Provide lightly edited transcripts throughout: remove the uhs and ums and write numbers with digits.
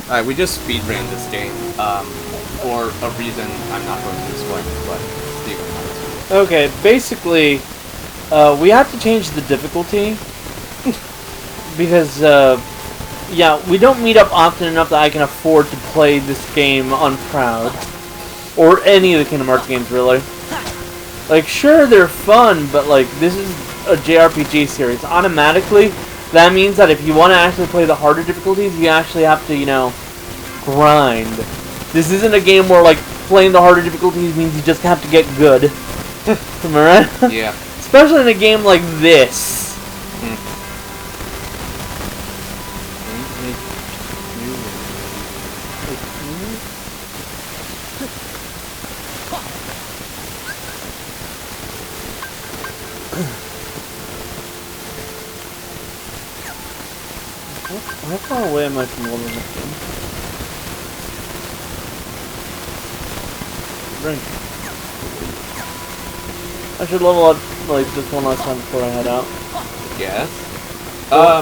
Alright, we just speedran this game, for a reason I'm not going to explain, but Steven knows. Okay, basically, we have to change the difficulty, because, yeah, we don't meet up often enough that I can afford to play this game on Proud. Or any of the Kingdom Hearts games, really. Like, sure, they're fun, but, like, this is a JRPG series. Automatically, that means that if you want to actually play the harder difficulties, you actually have to, you know, grind. This isn't a game where, like, playing the harder difficulties means you just have to get good. Am I right? Yeah. Especially in a game like this. How far away am I from leveling this game? Drink. I should level up like just one last time before I head out. Yes.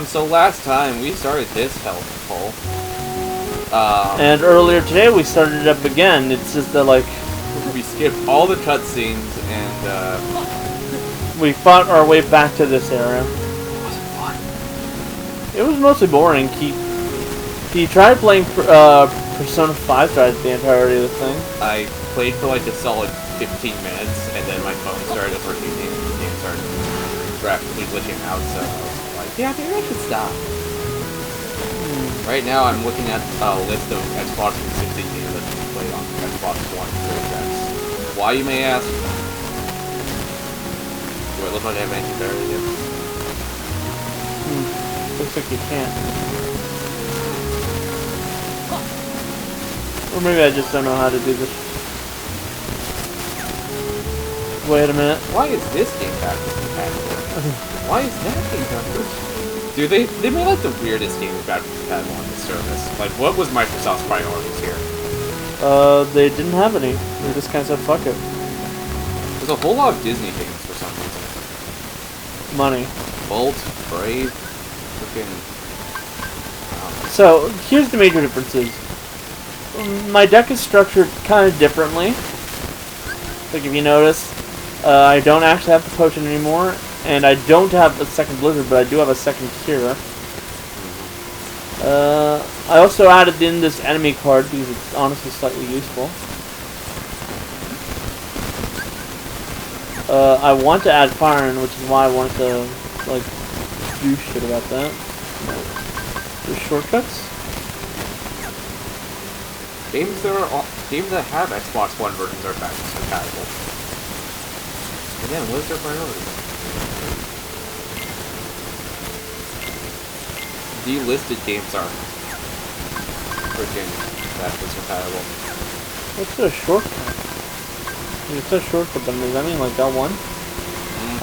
So last time we started this health pull. And earlier today we started it up again. It's just that like we skipped all the cutscenes and we fought our way back to this area. It was mostly boring. He tried playing Persona 5 throughout the entirety of the thing. I played for like a solid 15 minutes, and then my phone started overheating, and the game started rapidly glitching out, so I was like, yeah, maybe I should stop. Right now I'm looking at a list of Xbox 360 games that you can play on Xbox One and Series X. Why, you may ask? Do I look like I have anything better to do? Looks like you can't. Or maybe I just don't know how to do this. Wait a minute. Why is this game backwards compatible? Why is that game backwards? Dude, they made like the weirdest games backwards compatible on this service. Like, what was Microsoft's priorities here? They didn't have any. They just kind of said, fuck it. There's a whole lot of Disney games for some reason. Money. Bolt, Brave, freaking... So, here's the major differences. My deck is structured kind of differently. Like, if you notice, I don't actually have the potion anymore, and I don't have a second Blizzard, but I do have a second Kira. I also added in this enemy card because it's honestly slightly useful. I want to add Fire in, which is why I wanted to, like, do shit about that. There's shortcuts. Games that have Xbox One versions are backwards compatible. Again, what is their priority? Delisted games are freaking backwards compatible. What's a shortcut? It says shortcut, but does that mean like L1?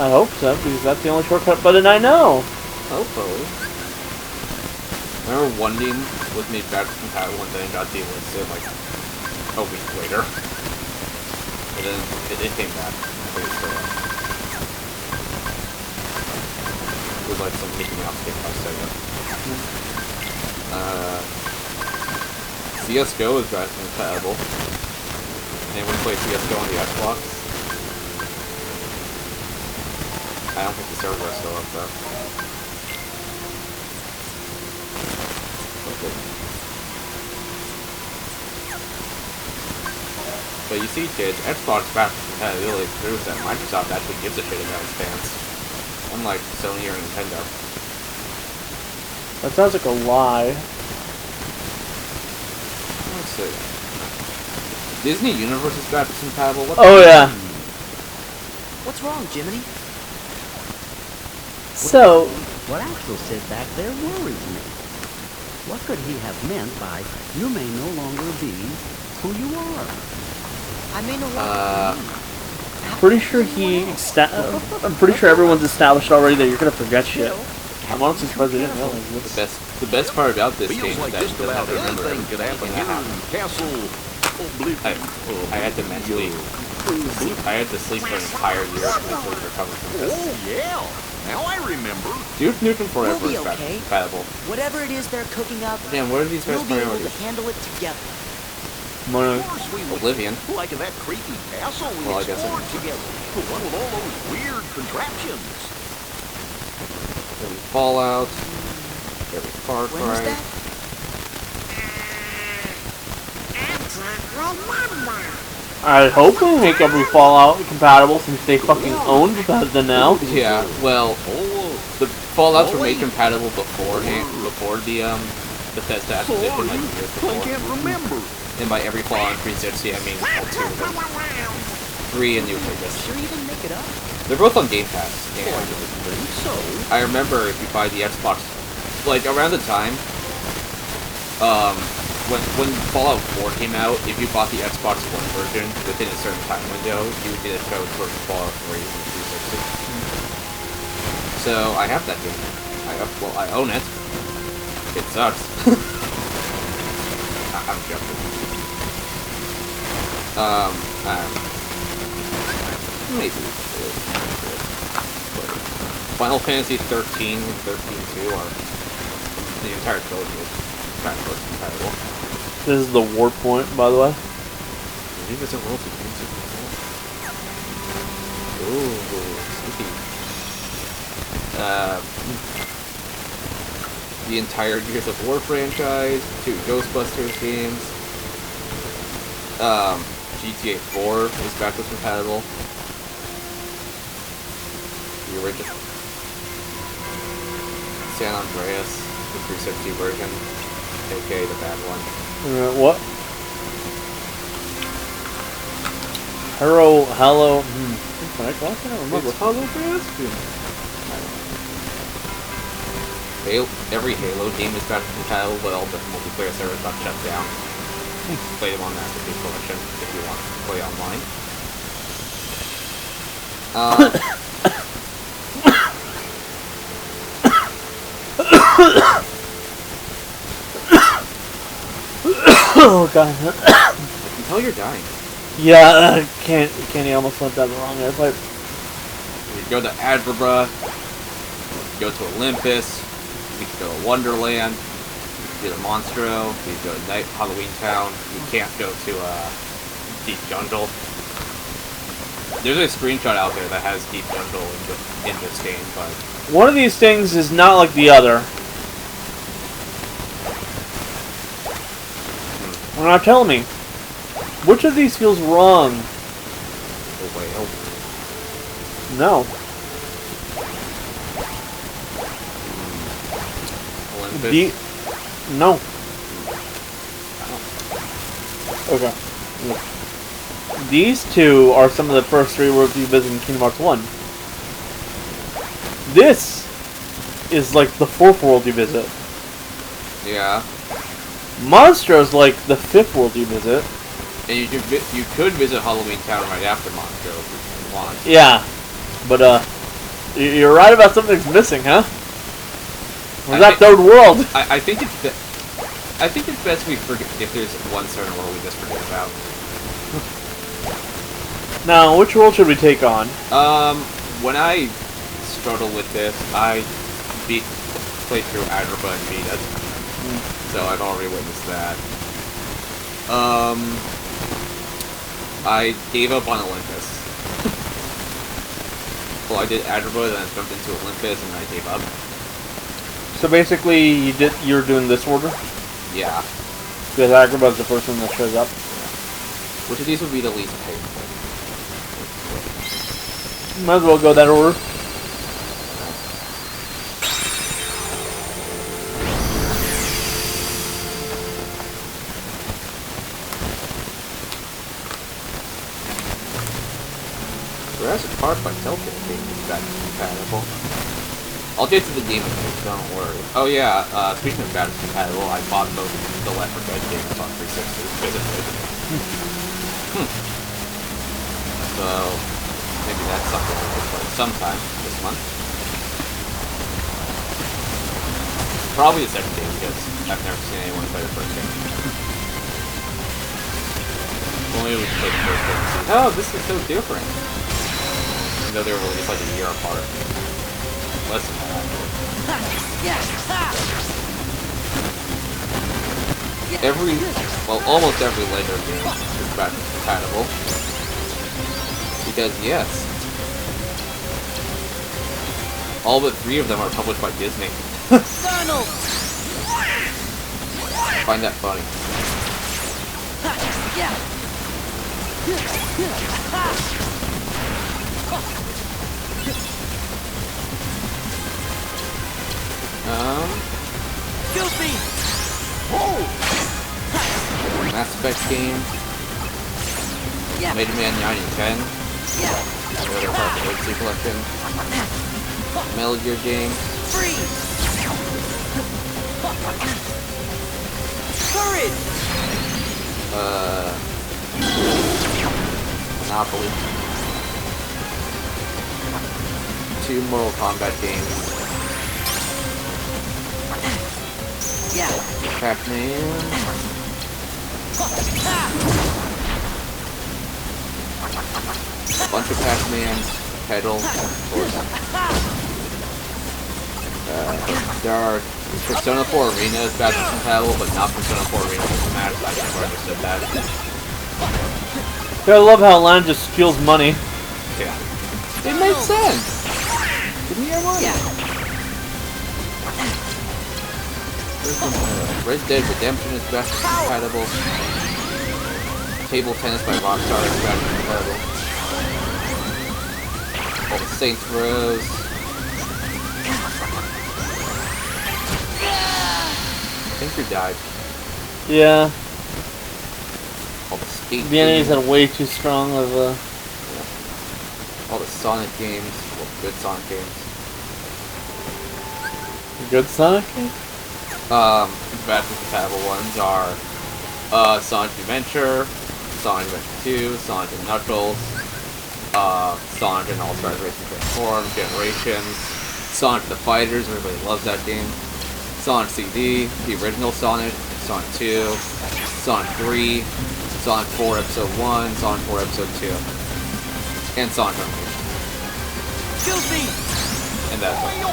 I hope so, because that's the only shortcut button I know. Hopefully. Remember One-Beam was made backwards compatible and then it got delisted like a week later. And then it came back. It was like some kicking off game by Sega. CSGO is backwards compatible. Anyone play CSGO on the Xbox? I don't think the server is still up though. Okay. But you see, kids, Xbox backwards compatibility proves that Microsoft actually gives a shit about its fans. Unlike Sony or Nintendo. That sounds like a lie. Let's see. Disney Universe is backwards compatible. Oh yeah. What's wrong, Jiminy? So, What Axel said back there worries me. What could he have meant by, you may no longer be who you are? I may no longer pretty sure I'm pretty sure everyone's established already that you're gonna forget shit. I'm honestly surprised I didn't realize this. The best part about this game is that you don't have to remember anything could happen everything that here happened. in Castle I had to mentally I had to sleep for an entire year to mentally recover from this. Oh, yeah. Now I remember. Duke Nukem Forever We'll be is backwards okay. compatible. Whatever it is they're cooking up, Damn, what are these guys' we'll be able to priorities? handle it together. Mono. Of course we would. Oblivion. Like in that creepy castle we Well, I guess explored together. The one with all those weird contraptions. Every Fallout. Every Far When was Cry. that? I hope we make every Fallout compatible since they fucking own Bethesda now. Yeah, well, Oh, the Fallouts were made wait. compatible before the Bethesda acquisition, like years I before. can't remember. And by every Fallout on 360, I mean all two of them. 3 and New Vegas. Sure you didn't make it up? They're both on Game Pass. I And don't think so. I remember if you buy the Xbox, like around the time, when Fallout 4 came out, if you bought the Xbox One version within a certain time window, you would get a code for Fallout 3 on 360. So I have that game. I own it. It sucks. I'm joking. Maybe. But Final Fantasy 13 and 13-2 are the entire trilogy is backwards compatible. This is the war point, by the way. Maybe it's a world of fantasy. Ooh, sneaky. The entire Gears of War franchise, 2 Ghostbusters games. GTA 4 is backwards compatible. The original San Andreas, the 360 version, aka the bad one. What? Hello. I can't remember. It's Hollow Bastion. Every Halo game is backwards compatible, but all the multiplayer servers got shut down. Play them on Master Chief Collection if you want to play online. Oh god. I can tell you're dying. Yeah, Kenny almost went down the wrong airplane. You go to Agrabah, you go to Olympus, you can go to Wonderland, you can go to Monstro, you can go to Night Halloween Town, you can't go to Deep Jungle. There's a screenshot out there that has Deep Jungle in this game, but One of these things is not like the other. Now tell me, which of these feels wrong? the whale. No. Olympus. No. Okay. Look. These two are some of the first 3 worlds you visit in Kingdom Hearts 1. This is like the 4th world you visit. Yeah. Monstro's like the 5th world you visit. And you could visit Halloween Town right after Monstro if you want. Yeah. But, you're right about something's missing, huh? Where's that 3rd world? I think it's best we forget if there's one certain world we just forget about. Now, which world should we take on? When I struggled with this, I played through Agrabah and beat it. So I've already witnessed that. I gave up on Olympus. Well, I did Agrabah, then I jumped into Olympus, and I gave up. So basically, you're doing this order? Yeah. Because Agrabah's the first one that shows up. Which of these would be the least painful? Might as well go that order. Jurassic Park by Telltale game is back compatible. I'll get to the game next, don't worry. Oh yeah, speaking of backwards compatible, I bought both the Left 4 Dead games on 360 physically. So maybe that's something I could play sometime this month. Probably the second game because I've never seen anyone play the first game. Only we play the first game and see, oh, this is so different. Even though they were released like a year apart. Listen to that. Almost every later game is backwards compatible. Because yes, all but 3 of them are published by Disney. Find that funny. Mass Effect game. Mega Man 9 and 10. Another part of the Odyssey collection. Metal Gear game. Monopoly. 2 Mortal Kombat games. Pac-Man. A bunch of Pac-Man. Pedal, of course. Dark. Persona 4 Arena is backwards compatible, but not Persona 4 Arena with Smash. I never understood that. Yeah, I love how Atlanta just steals money. Yeah. It makes sense! Give me your money! Red Dead Redemption is backwards compatible. Table Tennis by Rockstar is backwards compatible. All the Saints Rows. I think you died. Yeah. All the skate The enemies games. had way too strong of a... All the Sonic games. Well, good Sonic games. Good Sonic? Backwards compatible ones are Sonic Adventure, Sonic Adventure 2, Sonic and Knuckles, Sonic and All-Stars Racing Transform, Generations, Sonic the Fighters, everybody loves that game, Sonic CD, the original Sonic, Sonic 2, Sonic 3, Sonic 4 Episode 1, Sonic 4 Episode 2, and Sonic Unleashed. And that's all.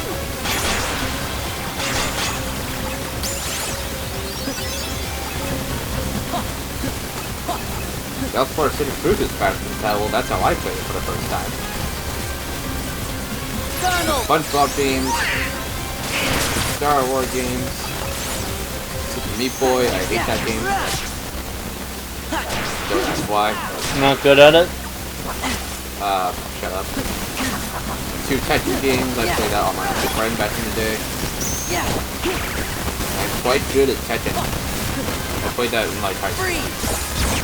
South Park City Cruise is backwards compatible. That's how I played it for the first time. SpongeBob games, Star Wars games, Super Meat Boy. I hate that game. Don't ask why. Not good at it? Shut up. 2 Tetris games. I played that on my own friend back in the day. I'm quite good at Tekken. I played that in like high school.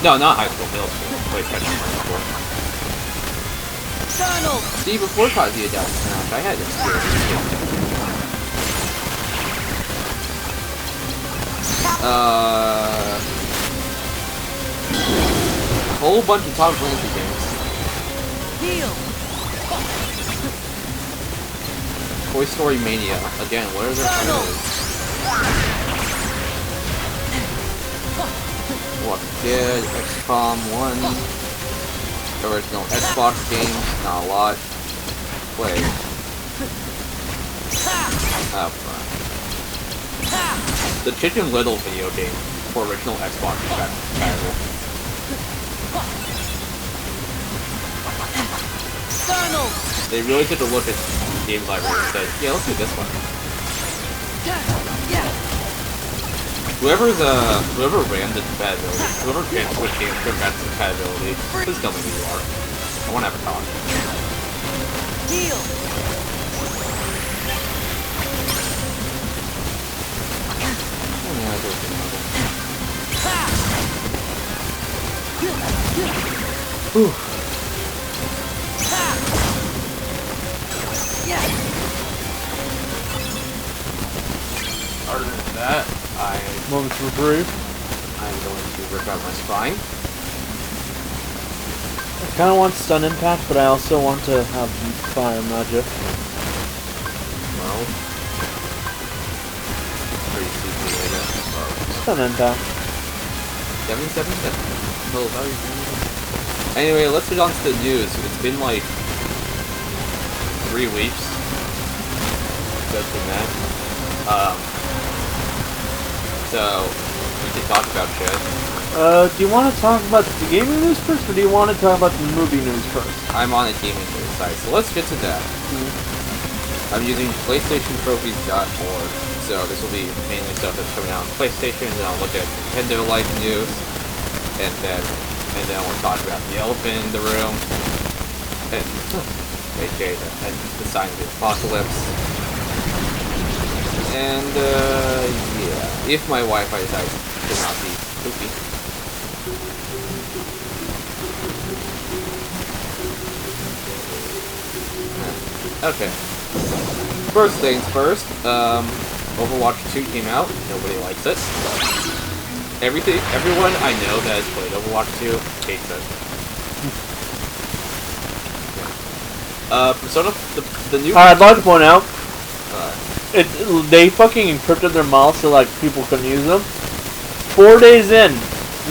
No, not high school, middle school. I played Tekken in high school. See, before Kazuya died in Smash, I had experience. A whole bunch of Tom Clancy games. Toy Story Mania. Again, what are their titles? Walking Dead, XCOM 1, original Xbox games, not a lot. Play. Oh, fun. The Chicken Little video game for original Xbox is compatible. They really took a look at the game library and said, yeah, let's do this one. Whoever ran the compatibility, whoever ran which game ran the compatibility, please tell me who you are. I want to have a talk. Oh yeah, I do it. Whew. Other than that, Moment to reprieve. I'm going to rip out my spine. I kind of want stun impact, but I also want to have fire magic. Well, pretty stupid way to Stun impact. 777. Well, anyway, let's get on to the news. It's been like 3 weeks go to that. So we can talk about shit. Do you want to talk about the gaming news first, or do you want to talk about the movie news first? I'm on the gaming news side, so let's get to that. I'm using PlayStationTrophies.org, so this will be mainly stuff that's coming out on PlayStation, and then I'll look at Nintendo Life news, and then we'll talk about the elephant in the room, and aka the sign of the apocalypse. And yeah, if my Wi-Fi decides to not be poopy. Okay. First things first, Overwatch 2 came out, nobody likes it. Everyone I know that has played Overwatch 2 hates it. Persona, the new... I'd like to point out, they fucking encrypted their mouse so like people couldn't use them. 4 days in,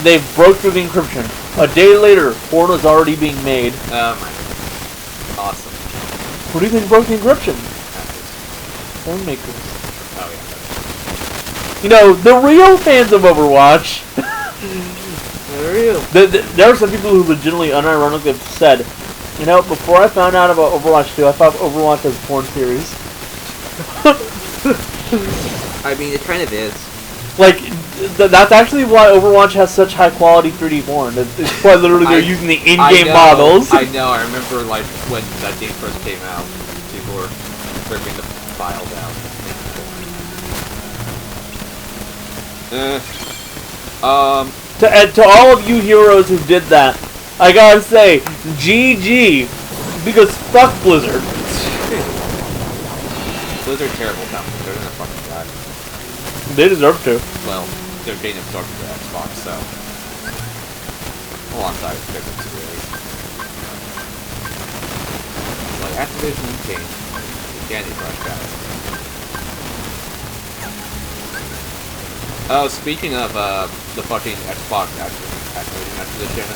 they broke through the encryption. A day later, porn was already being made. Awesome. What do you think broke the encryption? Porn makers. Oh yeah. You know, the real fans of Overwatch. They're real. There are some people who legitimately, unironically have said, you know, before I found out about Overwatch 2, I thought Overwatch was a porn series. I mean, it kind of is. Like, that's actually why Overwatch has such high quality 3D porn. It's quite literally they're using the in-game models. I know. I remember like when that game first came out, people were ripping the files out. To all of you heroes who did that, I gotta say, GG, because fuck Blizzard. Blizzard terrible company. They're gonna fucking die. They deserve to. Well, they're getting absorbed into Xbox, so alongside difference really. Like Activision King, Candy Crush guys. Oh, speaking of the fucking Xbox Activision acquisition,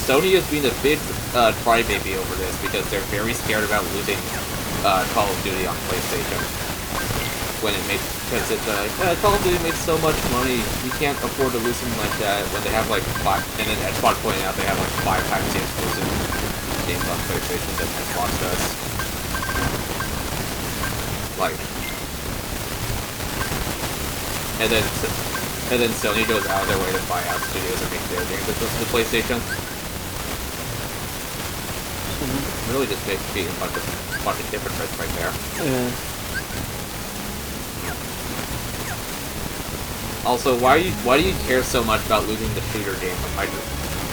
Sony is being a big crybaby over this because they're very scared about losing Call of Duty on PlayStation. When it makes, because it's Call of Duty makes so much money, we can't afford to lose something like that. When they have like 5, and then Xbox pointing out they have like 5 times the exclusive games on PlayStation than Xbox does. Like, and then Sony goes out of their way to buy out studios and make their games exclusive to PlayStation. Really just makes being a bunch of fucking hypocrites right there. Yeah. Also, why do you care so much about losing the shooter game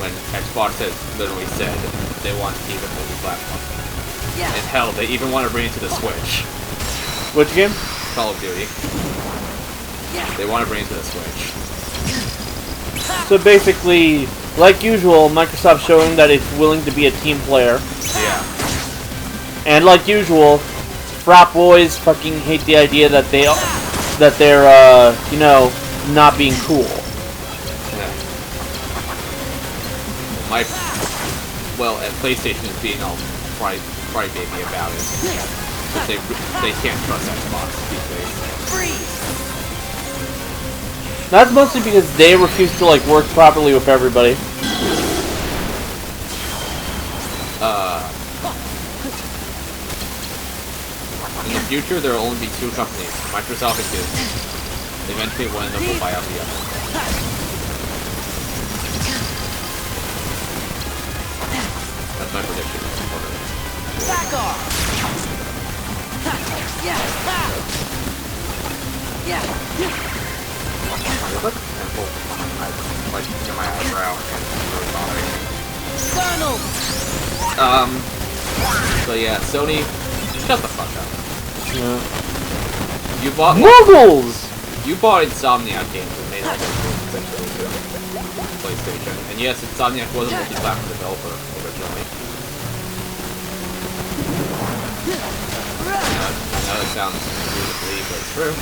when Xbox has literally said they want to keep it multi-platform? Yeah. And hell, they even want to bring it to the Switch. Which game? Call of Duty. They want to bring it to the Switch. So basically, like usual, Microsoft showing that it's willing to be a team player. Yeah. And like usual, frat boys fucking hate the idea that they're, you know, not being cool. Yeah. At PlayStation is being all crybaby about it. But they can't trust Xbox these days. That's mostly because they refuse to like work properly with everybody. In the future, there will only be 2 companies, Microsoft and Disney. Eventually, one of them will buy out the other. That's my prediction. Back off! Yeah! Yeah! Look, simple. I like to get my eyebrow and really bothering me. So yeah, Sony, shut the fuck up. Yeah. You bought Muggles! You bought Insomniac games and made all those games essentially to PlayStation. And yes, Insomniac was a multi-platform developer originally. I know it sounds weird to believe, but it's true.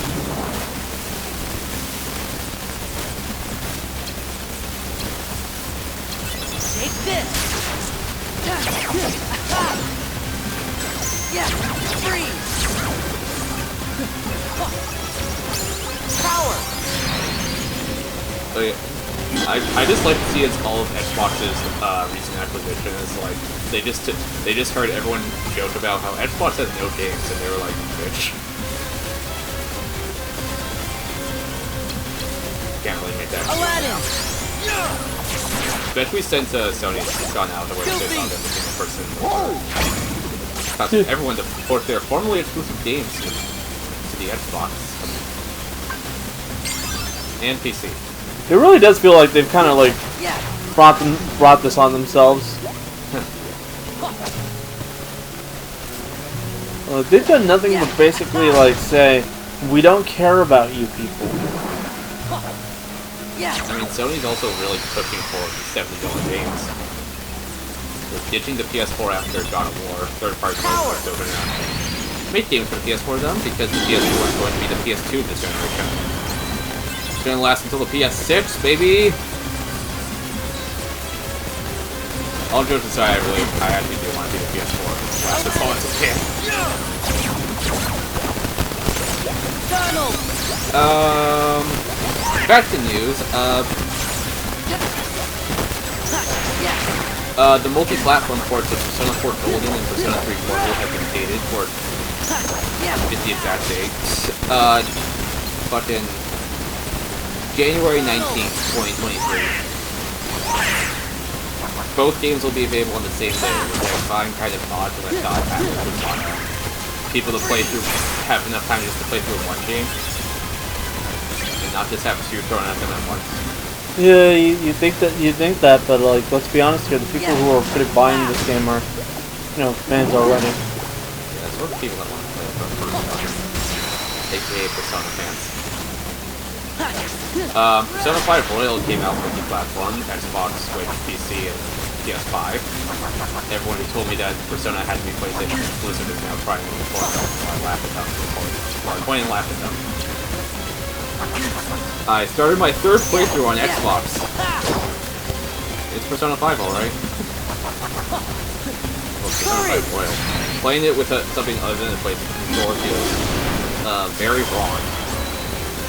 Take this! Yeah! Freeze! Power. So, yeah, I just like to see it's all of Xbox's recent acquisition is like they just heard everyone joke about how Xbox has no games and they were like, bitch. Can't really make that. Aladdin. Especially since Sony's gone out of the way to say on them being a person. Causing everyone to port their formerly exclusive games to the Xbox and PC. It really does feel like they've kind of like Yeah. brought this on themselves. They've done nothing but basically like say, we don't care about you people. Yeah. I mean, Sony's also really pushing for $70 games. They're ditching the PS4 after God of War, third-party games so they're gonna make games for the PS4 though, because the PS4 is going to be the PS2 this generation. It's gonna last until the PS6, baby! All jokes aside, I actually do want to be the PS4. Last as long as it can. Donald. Back to news. The multi-platform ports of Persona 4 Golden and Persona 3 Portal have been dated for get the exact date. Fucking January 19th, 2023. Both games will be available on the same day, which I find kind of odd because I thought I would want people to play through, have enough time just to play through one game. Not just have two thrown at them at once. Yeah, you think that, but like, let's be honest here, the people who are buying this game are, you know, fans already. Yeah, that's what people that want to play it for the first time, aka Persona fans. Persona 5 Royal came out multi-platform, Xbox, Switch, PC, and PS5. Everyone who told me that Persona had to be PlayStation exclusive is now trying to inform them, so I laugh at them. Or I point and laugh at them. I started my third playthrough on Xbox. It's Persona 5, alright. Well, Persona 5 Royal. Playing it with something other than a PlayStation controller feels very wrong.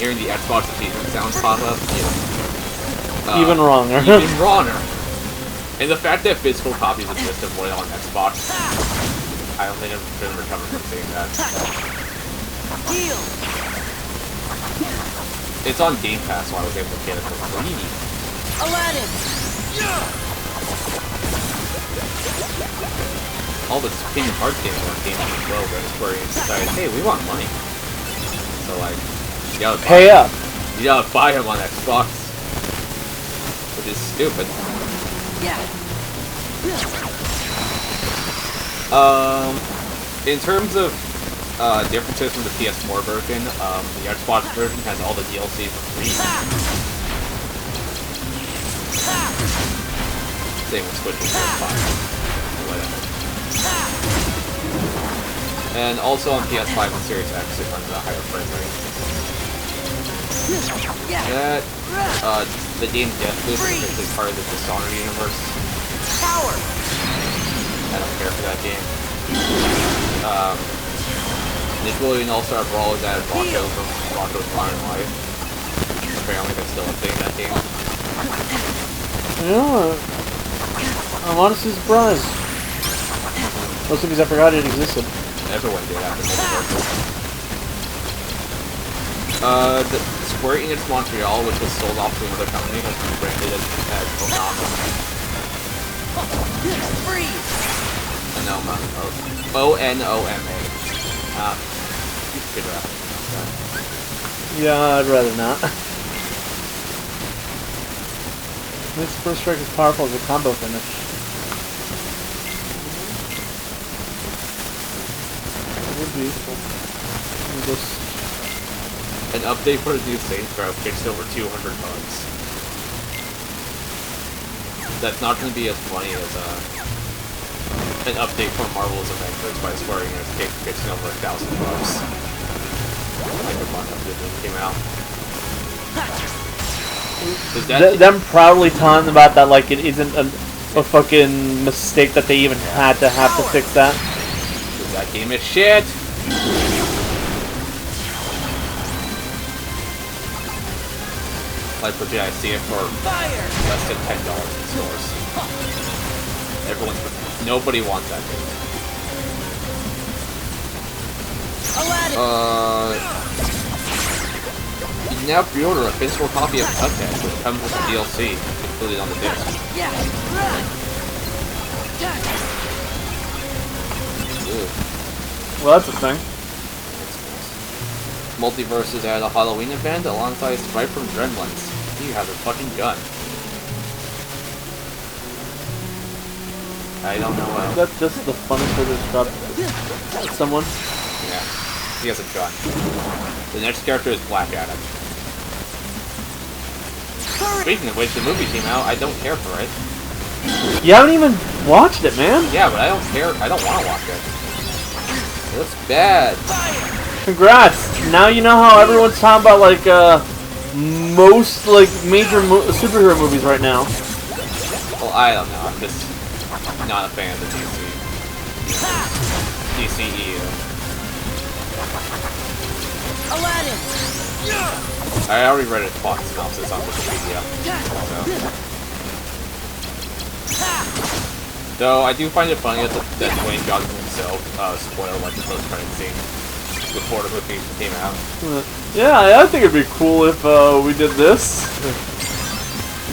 Hearing the Xbox achievement sounds pop up, Even wronger. Even wronger. And the fact that physical copies exist of Royal on Xbox, I don't think I'm going to recover from saying that. Heal. It's on Game Pass, so I was able to get it for free. Aladdin. All the Kingdom Hearts games on Game Pass as well, but Square Enix decided, hey, we want money. So, like, you gotta Pay up. You gotta buy them on Xbox. Which is stupid. Yeah. In terms of differences from the PS4 version, the Xbox version has all the DLC for free. Same with Switch and PS5. Whatever. And also on PS5 and Series X, it runs at a higher frame rate. That, the game Deathloop is basically part of the Dishonored universe. Power. I don't care for that game. Nickelodeon All-Star Brawl is added Rocco from Rocco's Modern Life. Apparently that's still a thing, that game. You know, I'm honestly surprised. Mostly because I forgot it existed. Everyone did after Multiverse. The Square Enix Montreal, which was sold off to another company, has been branded as Onoma. Freeze. Onoma. O-N-O-M-A. Good rap. Yeah, I'd rather not. This first strike is powerful as a combo finish. It would be useful. Just... An update for the new Saints Row fixed over 200 bugs. That's not going to be as funny as an update for Marvel's Avengers by Square Enix fixing over 1,000 bugs. Like a month after the game came out. Them proudly telling about that like it isn't a fucking mistake that they even had to have to fix that. That game is shit! Like legit, I see it for Fire! less than $10 in stores. Nobody wants that game. Aladdin! You can now pre-order a physical copy of Cuphead, which comes with the DLC included on the disc. Yeah! Ew. Well, that's a thing. Multiverse is at a Halloween event alongside Sprite from Gremlins. He has a fucking gun. I don't know what. That's just the funnest way to describe someone. Yeah, he has a gun. The next character is Black Adam. Speaking of which, the movie came out. I don't care for it. You haven't even watched it, man. Yeah, but I don't care. I don't want to watch it. It looks bad. Congrats. Now you know how everyone's talking about like most like major superhero movies right now. Well, I don't know. I'm just not a fan of the DCEU. Aladdin! I already read a plot synopsis on Wikipedia. Though I do find it funny that Dwayne Johnson himself spoiled like the post-credit scene before the movie came out. Yeah, I think it'd be cool if we did this.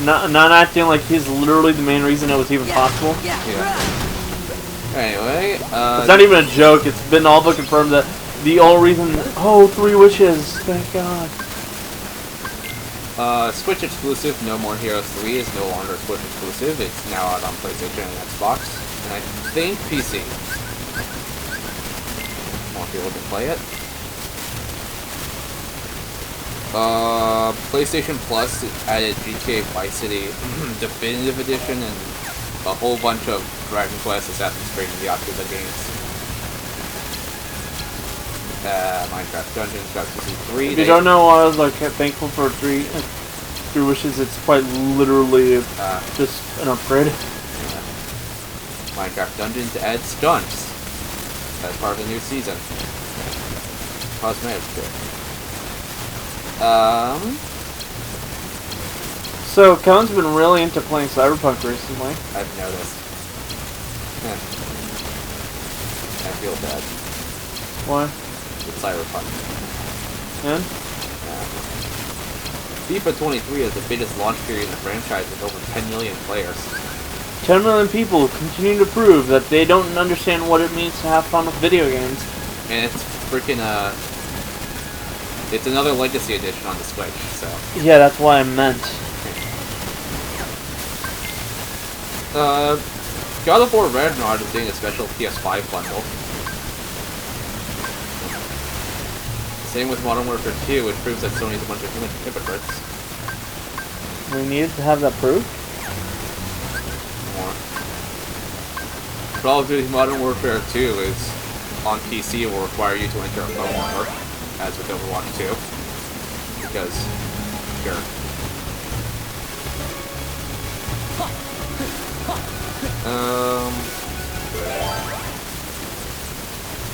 Not acting like he's literally the main reason it was even possible. Yeah. Anyway, It's not even a joke. It's been all but confirmed that the only reason. Oh, 3 wishes. Thank God. Switch exclusive No More Heroes 3 is no longer a Switch exclusive. It's now out on PlayStation and Xbox, and I think PC. More people can play it. PlayStation Plus added GTA Vice City Definitive Edition and a whole bunch of Dragon Quest, Assassin's Creed, and Yakuza games. Minecraft Dungeons got CC3. If you don't know why I was like thankful for 3 wishes, it's quite literally just an upgrade. Yeah. Minecraft Dungeons adds stunts as part of the new season. Cosmetic kit. So Cohen's been really into playing Cyberpunk recently. I've noticed. I feel bad. Why? It's Cyberpunk. And? FIFA 23 is the biggest launch period in the franchise with over 10 million players. 10 million people continue to prove that they don't understand what it means to have fun with video games. And it's freaking, it's another Legacy Edition on the Switch, so. Yeah, that's why I meant. God of War Ragnarok is doing a special PS5 bundle. Same with Modern Warfare 2, which proves that Sony's a bunch of hypocrites. We needed to have that proved? More. Call of Duty Modern Warfare 2 is on PC and will require you to enter a phone number, as with Overwatch 2. Because, sure.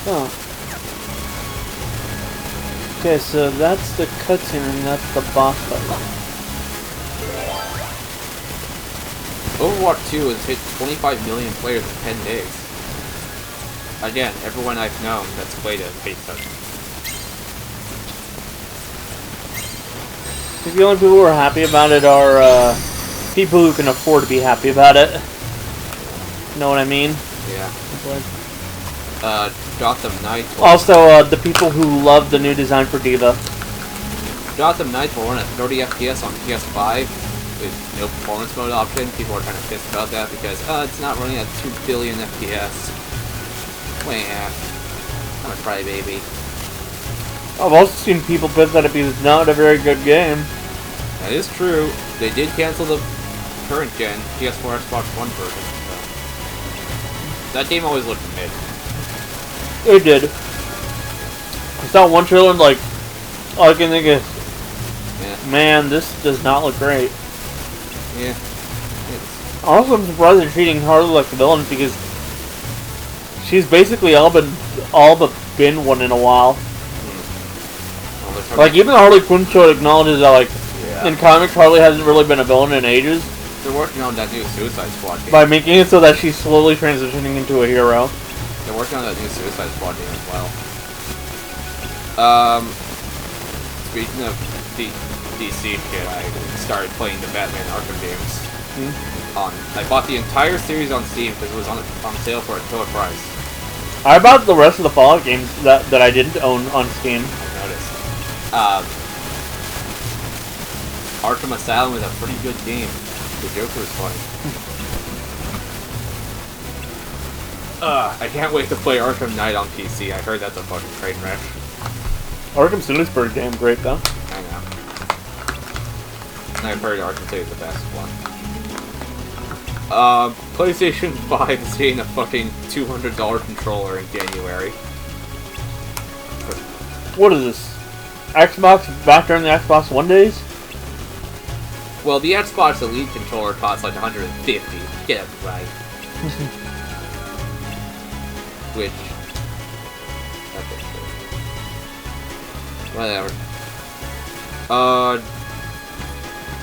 Oh. Okay, so that's the cutscene and that's the boss fight. Overwatch 2 has hit 25 million players in 10 days. Again, everyone I've known that's played it hates it. The only people who are happy about it are people who can afford to be happy about it. Know what I mean? Yeah. Gotham Knights. Also, the people who love the new design for Diva. Gotham Knights will run at 30 FPS on PS5 with no performance mode option. People are kind of pissed about that because it's not running at 2 billion FPS. Wah. I'm a crybaby. I've also seen people pissed at it because it's not a very good game. That is true. They did cancel the current gen PS4 Xbox One version. So. That game always looked mid. It did. I saw one trailer and like, all I can think is, Yeah. man, this does not look great. Yeah. Also, I'm surprised they're treating Harley like the villain because she's basically all but been one in a while. Well, Like, even the Harley Quinn show acknowledges that, like, in comics, Harley hasn't really been a villain in ages. They're working on that new Suicide Squad game. By making it so that she's slowly transitioning into a hero. They're working on that new Suicide Squad game as well. Speaking of DC shit, I started playing the Batman Arkham games. I bought the entire series on Steam because it was on sale for a killer price. I bought the rest of the Fallout games that I didn't own on Steam. I noticed. Arkham Asylum is a pretty good game. The Joker is funny. I can't wait to play Arkham Knight on PC. I heard that's a fucking train wreck. Arkham City is pretty damn great, though. I know. And I've heard Arkham City is the best one. PlayStation 5 is getting a fucking $200 controller in January. What is this? Xbox back during the Xbox One days? Well, the Xbox Elite controller costs like $150. Get it right. Which... Whatever.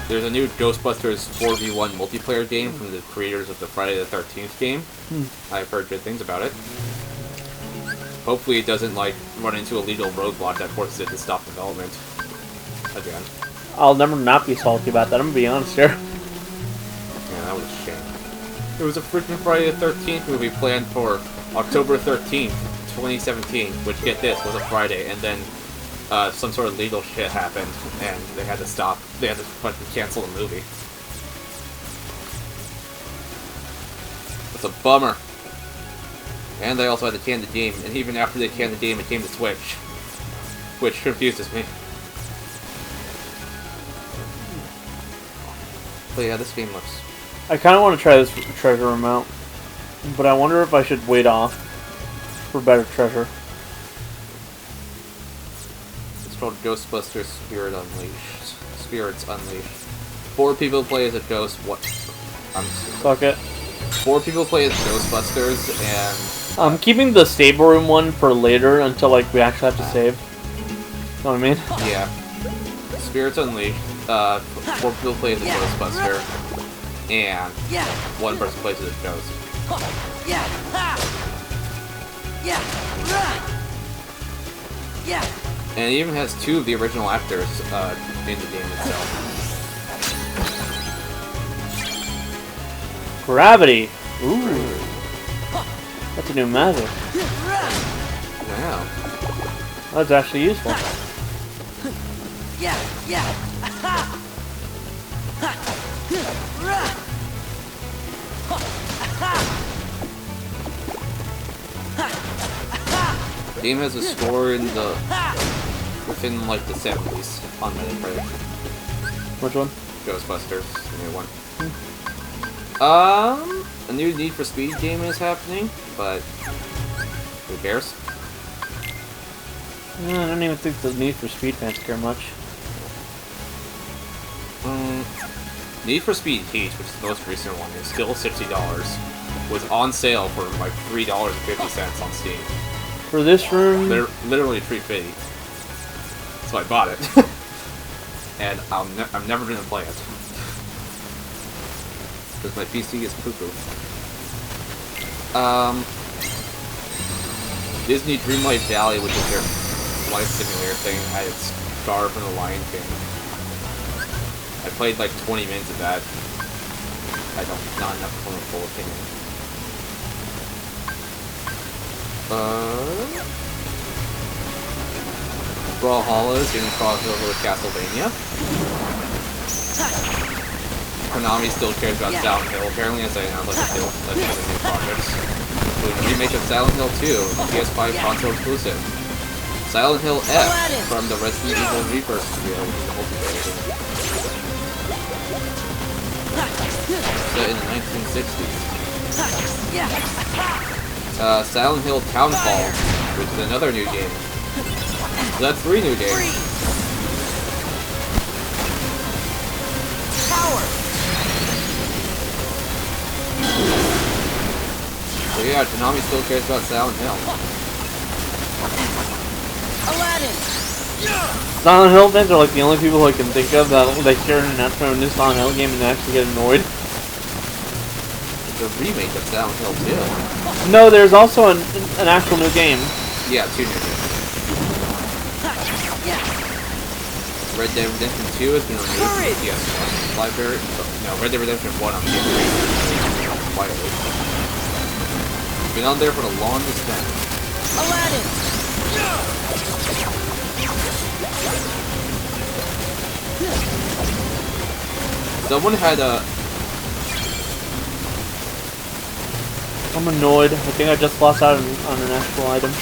There's a new Ghostbusters 4v1 multiplayer game from the creators of the Friday the 13th game. I've heard good things about it. Hopefully it doesn't, like, run into a legal roadblock that forces it to stop development. Again. I'll never not be salty about that, I'm gonna be honest here. Yeah, that was a shame. There was a freaking Friday the 13th movie planned for October 13th, 2017, which, get this, was a Friday, and then some sort of legal shit happened, and they had to stop. They had to fucking cancel the movie. It's a bummer. And they also had to can the game, and even after they canned the game, it came to Switch. Which confuses me. But yeah, this game looks... I kind of want to try this treasure room out, but I wonder if I should wait off for better treasure. It's called Ghostbusters Spirit Unleashed. Spirits Unleashed. 4 people play as a ghost. What? I'm stupid. Fuck it. 4 people play as Ghostbusters, and... I'm keeping the stable room one for later until, like, we actually have to save. Know what I mean? Yeah. Spirits Unleashed. 4 people play as a Ghostbuster, and 1 person plays as a ghost. And it even has 2 of the original actors in the game itself. Gravity! Ooh. That's a new magic. Wow. That's actually useful. The game has a score in the... within, like, the 70s on Metacritic. Which one? Ghostbusters, the new one. A new Need for Speed game is happening, but who cares? I don't even think the Need for Speed fans care much. Need for Speed Heat, which is the most recent one, is still $60. Was on sale for like $3.50 on Steam. For this room... Literally $3.50. So I bought it. And I'm never gonna play it. Because my PC is poo-poo. Disney Dreamlight Valley, which is their life simulator thing, had its star from the Lion King. I played like 20 minutes of that. Not enough to form a full opinion. Brawlhalla is getting crossover with Castlevania. Konami still cares about Silent Hill, apparently, as I announced like a new projects. Including a remake of Silent Hill 2, the PS5 console exclusive. Silent Hill F from the Resident Evil Rebirth studio, which is a multiplayer game. Set in the 1960s. Silent Hill Townfall, which is another new game. So that's 3 new games. So yeah, Konami still cares about Silent Hill. Aladdin! Silent Hill fans are like the only people I can think of that they hear an announcement of a new Silent Hill game and they actually get annoyed. The remake of Silent Hill 2. No, there's also an actual new game. Yeah, 2 new games. Red Dead Redemption 2 has been removed from the PS1 library. No, Red Dead Redemption 1 on PS3. Quietly. It's been on there for the longest time. Aladdin! Someone had a... I'm annoyed. I think I just lost out on an actual item.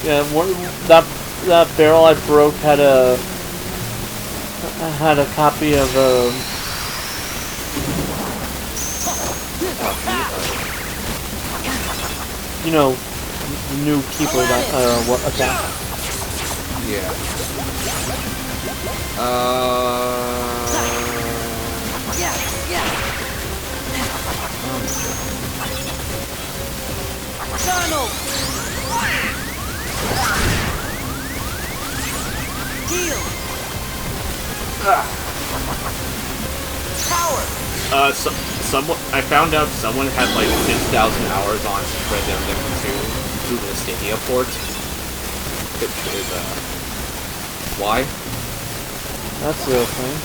Yeah, that barrel I broke had a copy of you know, the new keeper that what attack. Yeah. Donald! Heal! Power! Someone I found out someone had like 6,000 hours on Red Dead Redemption 2 through the Stadia port. It is why? That's the thing.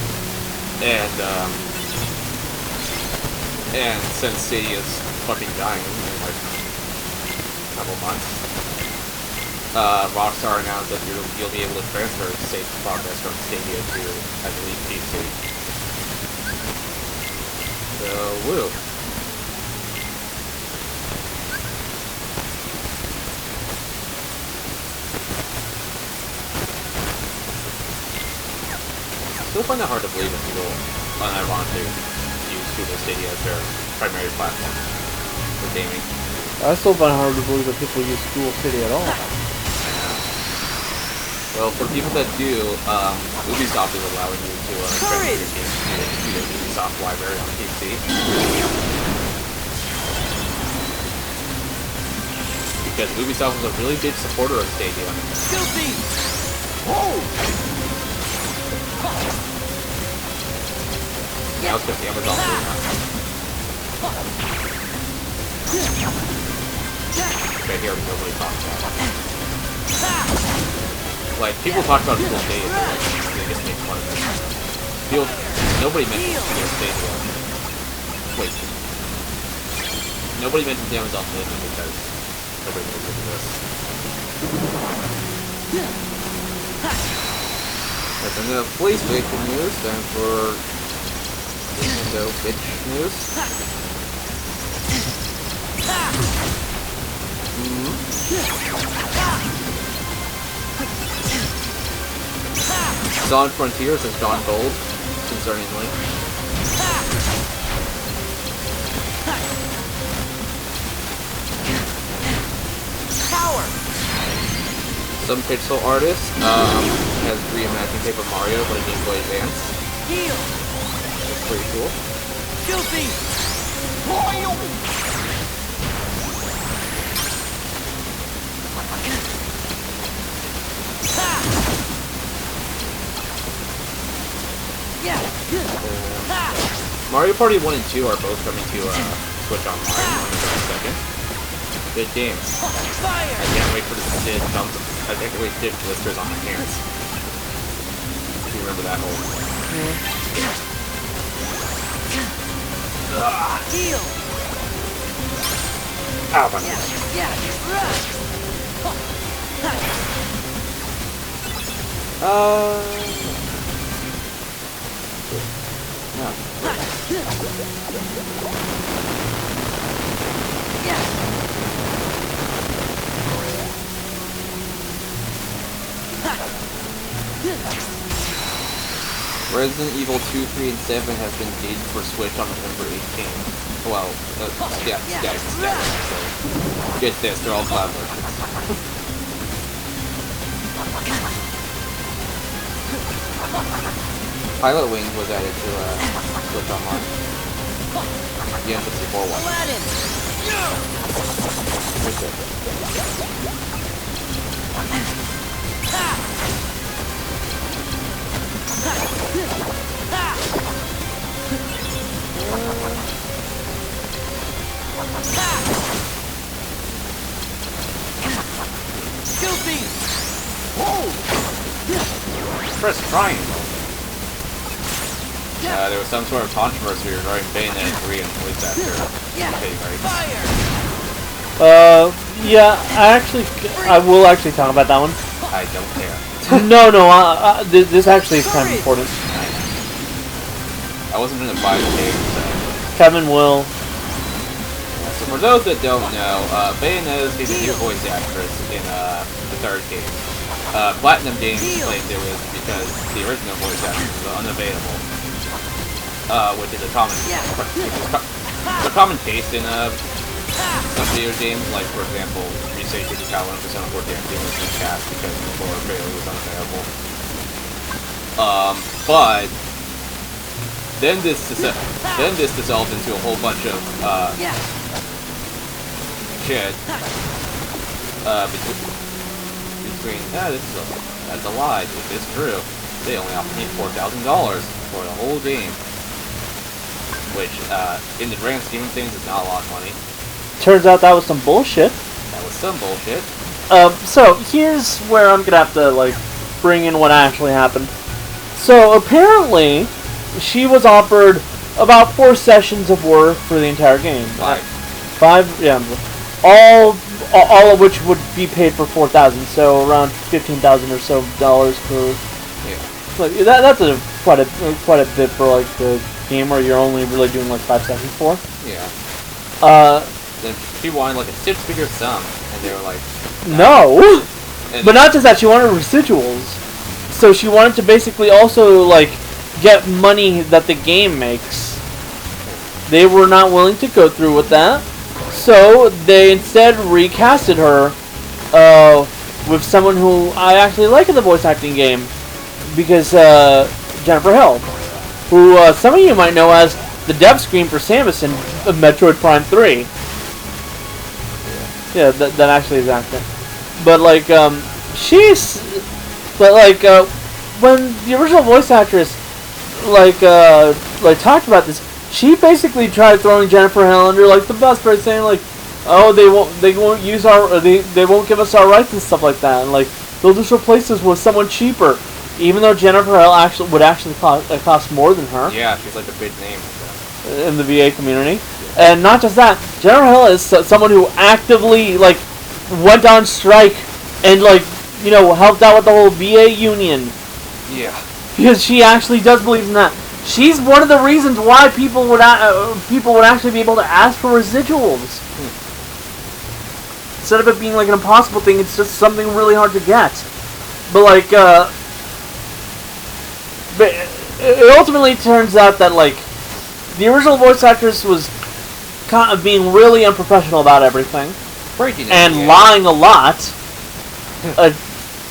And since Stadia's fucking dying in like a couple months, Rockstar announced that you'll be able to transfer save progress from Stadia to, I believe, PC. So, woo. Still find it hard to believe that people unironically use Google Stadia as their primary platform for gaming. I still find it hard to believe that people use Google City at all. Well, for people that do, Ubisoft is allowing you to transfer your games to the Ubisoft library on PC. Because Ubisoft is a really big supporter of Stadia. Guilty! Now it's just Amazon doing that. Okay, here nobody talks about it. Like, people talk about Google Stadia, but like, they just make fun of it. Nobody mentions Google Stadia. Wait. Nobody mentions Amazon Luna because nobody knows what it is. That's enough PlayStation news, time for Nintendo bitch news. Sonic Frontiers has gone gold, concerningly. Power! Some pixel artist has reimagined Paper Mario for the Game Boy Advance. Heal! That's pretty cool. Guilty! Mario Party 1 and 2 are both coming to Switch Online on November 2nd. Good games. Fire! I can't wait for this to thumbs. I can't wait to blisters on my hands. If you remember that whole. Heal! Ow, my no. Resident Evil 2, 3, and 7 have been dated for Switch on November 18th. Well, yeah. So, get this, they're all cloud versions. Pilot Wings was added to Switch Online. The N64 one. Aladdin! Goofy! Press triangle. There was some sort of controversy regarding Bayonetta 3 and voice actor. Fire! Yeah, I will actually talk about that one. I don't care. No, this actually is kind of important. I wasn't gonna buy the game, so. Kevin will. So for those that don't know, Bayonetta is a new voice actress in the third game. Platinum Games claimed it was because the original voice actress was unavailable. Which is a common case in some video games, like for example, you say Super Power and Persona 4 Dancing was in cast because Laura Bailey was unavailable. But then this dissolved into a whole bunch of shit. Between that's a lie. If it's true, they only offered me $4,000 for the whole game, which in the grand scheme of things is not a lot of money. Turns out that was some bullshit. That was some bullshit. So here's where I'm gonna have to like bring in what actually happened. So apparently, she was offered about 4 sessions of work for the entire game. 5, yeah. All of which would be paid for $4,000, so around $15,000 or so per. Yeah. Like quite a bit for like the game where you're only really doing like 5 sessions for. Yeah. Then she wanted like a 6-figure sum, and they were like, no. And But not just that, she wanted residuals. So she wanted to basically also like get money that the game makes. They were not willing to go through with that, so they instead recasted her with someone who I actually like in the voice acting game, because Jennifer Hill, who some of you might know as the dev screen for Samus in Metroid Prime 3. Yeah, that actually is accurate. But like, when the original voice actress like talked about this, she basically tried throwing Jennifer Hill under like the bus by saying like, oh, they won't use they won't give us our rights and stuff like that, and like they'll just replace us with someone cheaper, even though Jennifer Hill would actually cost more than her. yeah, she's like a big name In the VA community. And not just that, Jennifer Hill is someone who actively like went on strike and like, you know, helped out with the whole VA union. Yeah. Because she actually does believe in that. She's one of the reasons why people would actually be able to ask for residuals. Instead of it being like an impossible thing, it's just something really hard to get. But like, but it ultimately turns out that like the original voice actress was kind of being really unprofessional about everything and lying a lot.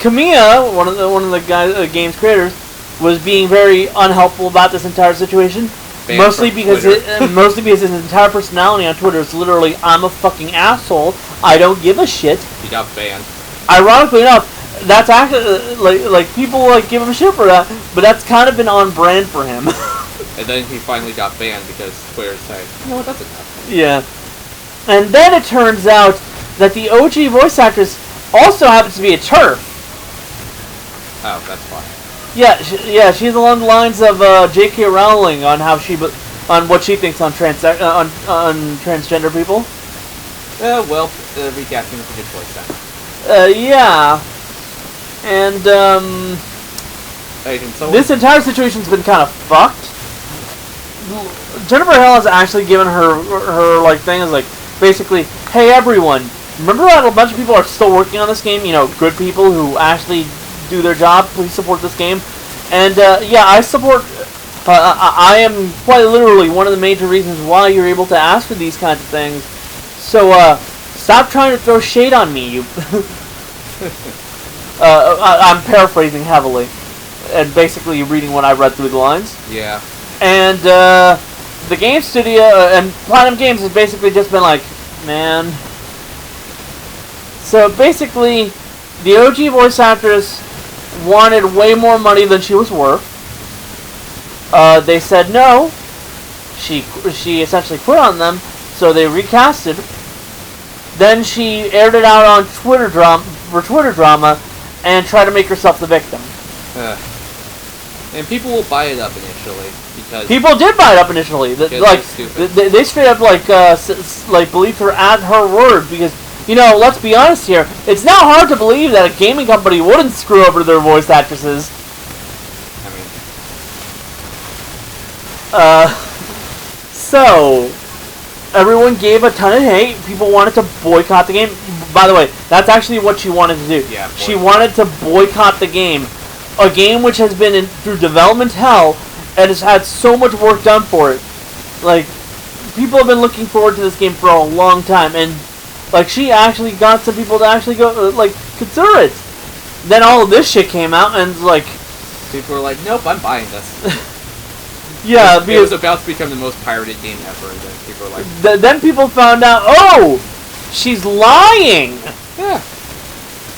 Kamiya, one of the game's creators, was being very unhelpful about this entire situation. Mostly because his entire personality on Twitter is literally, I'm a fucking asshole, I don't give a shit. He got banned. Ironically enough, that's actually like people like give him shit for that, but that's kind of been on brand for him. And then he finally got banned because Twitter said, you know what, that's enough. Yeah. And then it turns out that the OG voice actress also happens to be a TERF. Oh, that's fine. Yeah, she's along the lines of J.K. Rowling on how on what she thinks on transgender people. Well, recasting is a good choice then. Yeah. And this entire situation's been kind of fucked. Jennifer Hill has actually given her like thing is like basically, hey everyone, remember that a bunch of people are still working on this game? You know, good people who actually do their job. Please support this game. And yeah, I support. I am quite literally one of the major reasons why you're able to ask for these kinds of things. So stop trying to throw shade on me. You. I'm paraphrasing heavily, and basically reading what I read through the lines. Yeah. And the game studio and Platinum Games has basically just been like, man. So basically, the OG voice actress wanted way more money than she was worth. They said no. She essentially quit on them, so they recasted. Then she aired it out on Twitter drama, and tried to make herself the victim. And people will buy it up initially because people did buy it up initially. They straight up like believed her at her word because let's be honest here. It's now hard to believe that a gaming company wouldn't screw over their voice actresses. I mean, so everyone gave a ton of hate. People wanted to boycott the game. By the way, that's actually what she wanted to do. Yeah, she wanted to boycott the game. A game which has been through development hell and has had so much work done for it. Like, people have been looking forward to this game for a long time, and she actually got some people to actually go consider it. Then all of this shit came out, and people were like, "Nope, I'm buying this." Yeah, it was about to become the most pirated game ever, and then people were like... Then people found out, oh, she's lying! Yeah.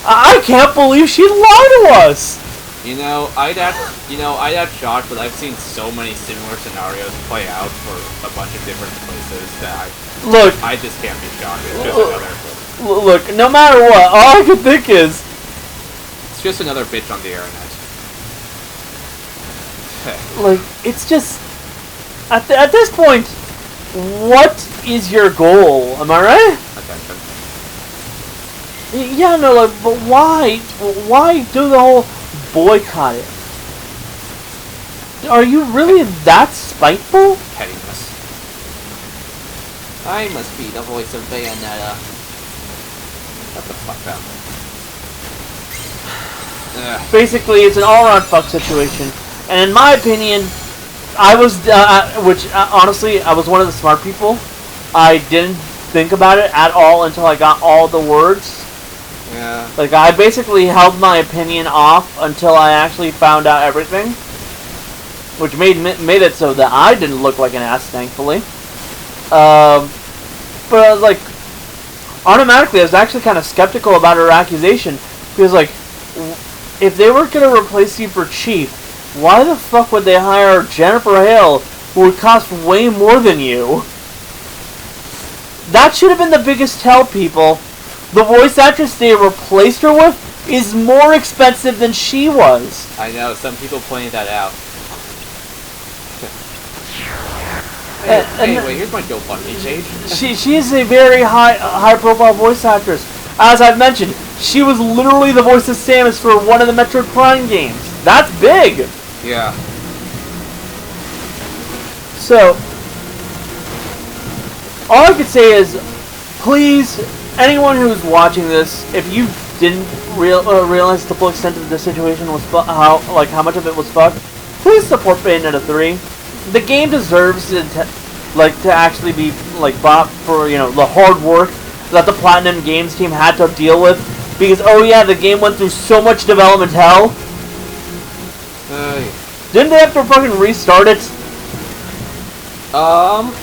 I can't believe she lied to us! I'd have shocked, but I've seen so many similar scenarios play out for a bunch of different places that I just can't be shocked. It's just another... Look, no matter what, all I can think is... It's just another bitch on the internet. It's just... At this point, what is your goal? Am I right? Attention. Yeah, no, but why? Why do the whole boycott it? Are you really that spiteful? Pettiness. I must be the voice of Bayonetta. Shut the fuck up. Basically, it's an all-around fuck situation. And in my opinion, I was, honestly, I was one of the smart people. I didn't think about it at all until I got all the words. Yeah. I basically held my opinion off until I actually found out everything. Which made it so that I didn't look like an ass, thankfully. But I was automatically, I was actually kind of skeptical about her accusation. Because, if they were going to replace you for Chief, why the fuck would they hire Jennifer Hale, who would cost way more than you? That should have been the biggest tell, people. The voice actress they replaced her with is more expensive than she was. I know, some people pointed that out. Anyway, here's my GoFundMe page. She is a very high-profile voice actress. As I've mentioned, she was literally the voice of Samus for one of the Metroid Prime games. That's big! Yeah. So, all I could say is, please, anyone who's watching this, if you didn't realize the full extent of the situation was how much of it was fucked, please support Bayonetta 3. The game deserves to actually be bought for the hard work that the Platinum Games team had to deal with. Because oh yeah, the game went through so much development hell. Didn't they have to fucking restart it? I'm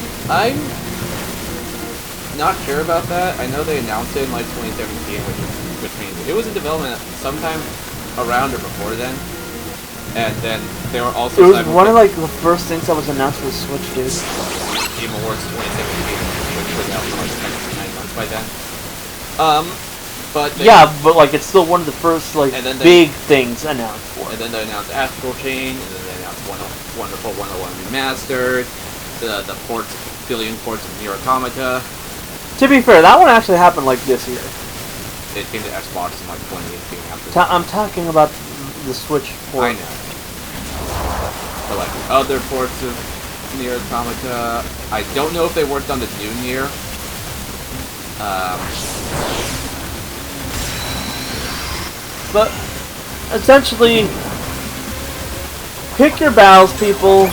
not sure about that. I know they announced it in 2017, which means it was in development sometime around or before then. And then they were also... It was one of the first things that was announced for the Switch, dude. Game Awards 2017, which was out for 9 months by then. But it's still one of the first big things announced for. And then they announced Astral Chain, and then they announced Wonderful 101 Remastered, the billion ports of Nier Automata. To be fair, that one actually happened this year. It came to Xbox in 2018 after. I'm talking about the Switch port. I know. But other ports of Nier Automata, I don't know if they worked on the new Nier. But essentially, pick your battles, people.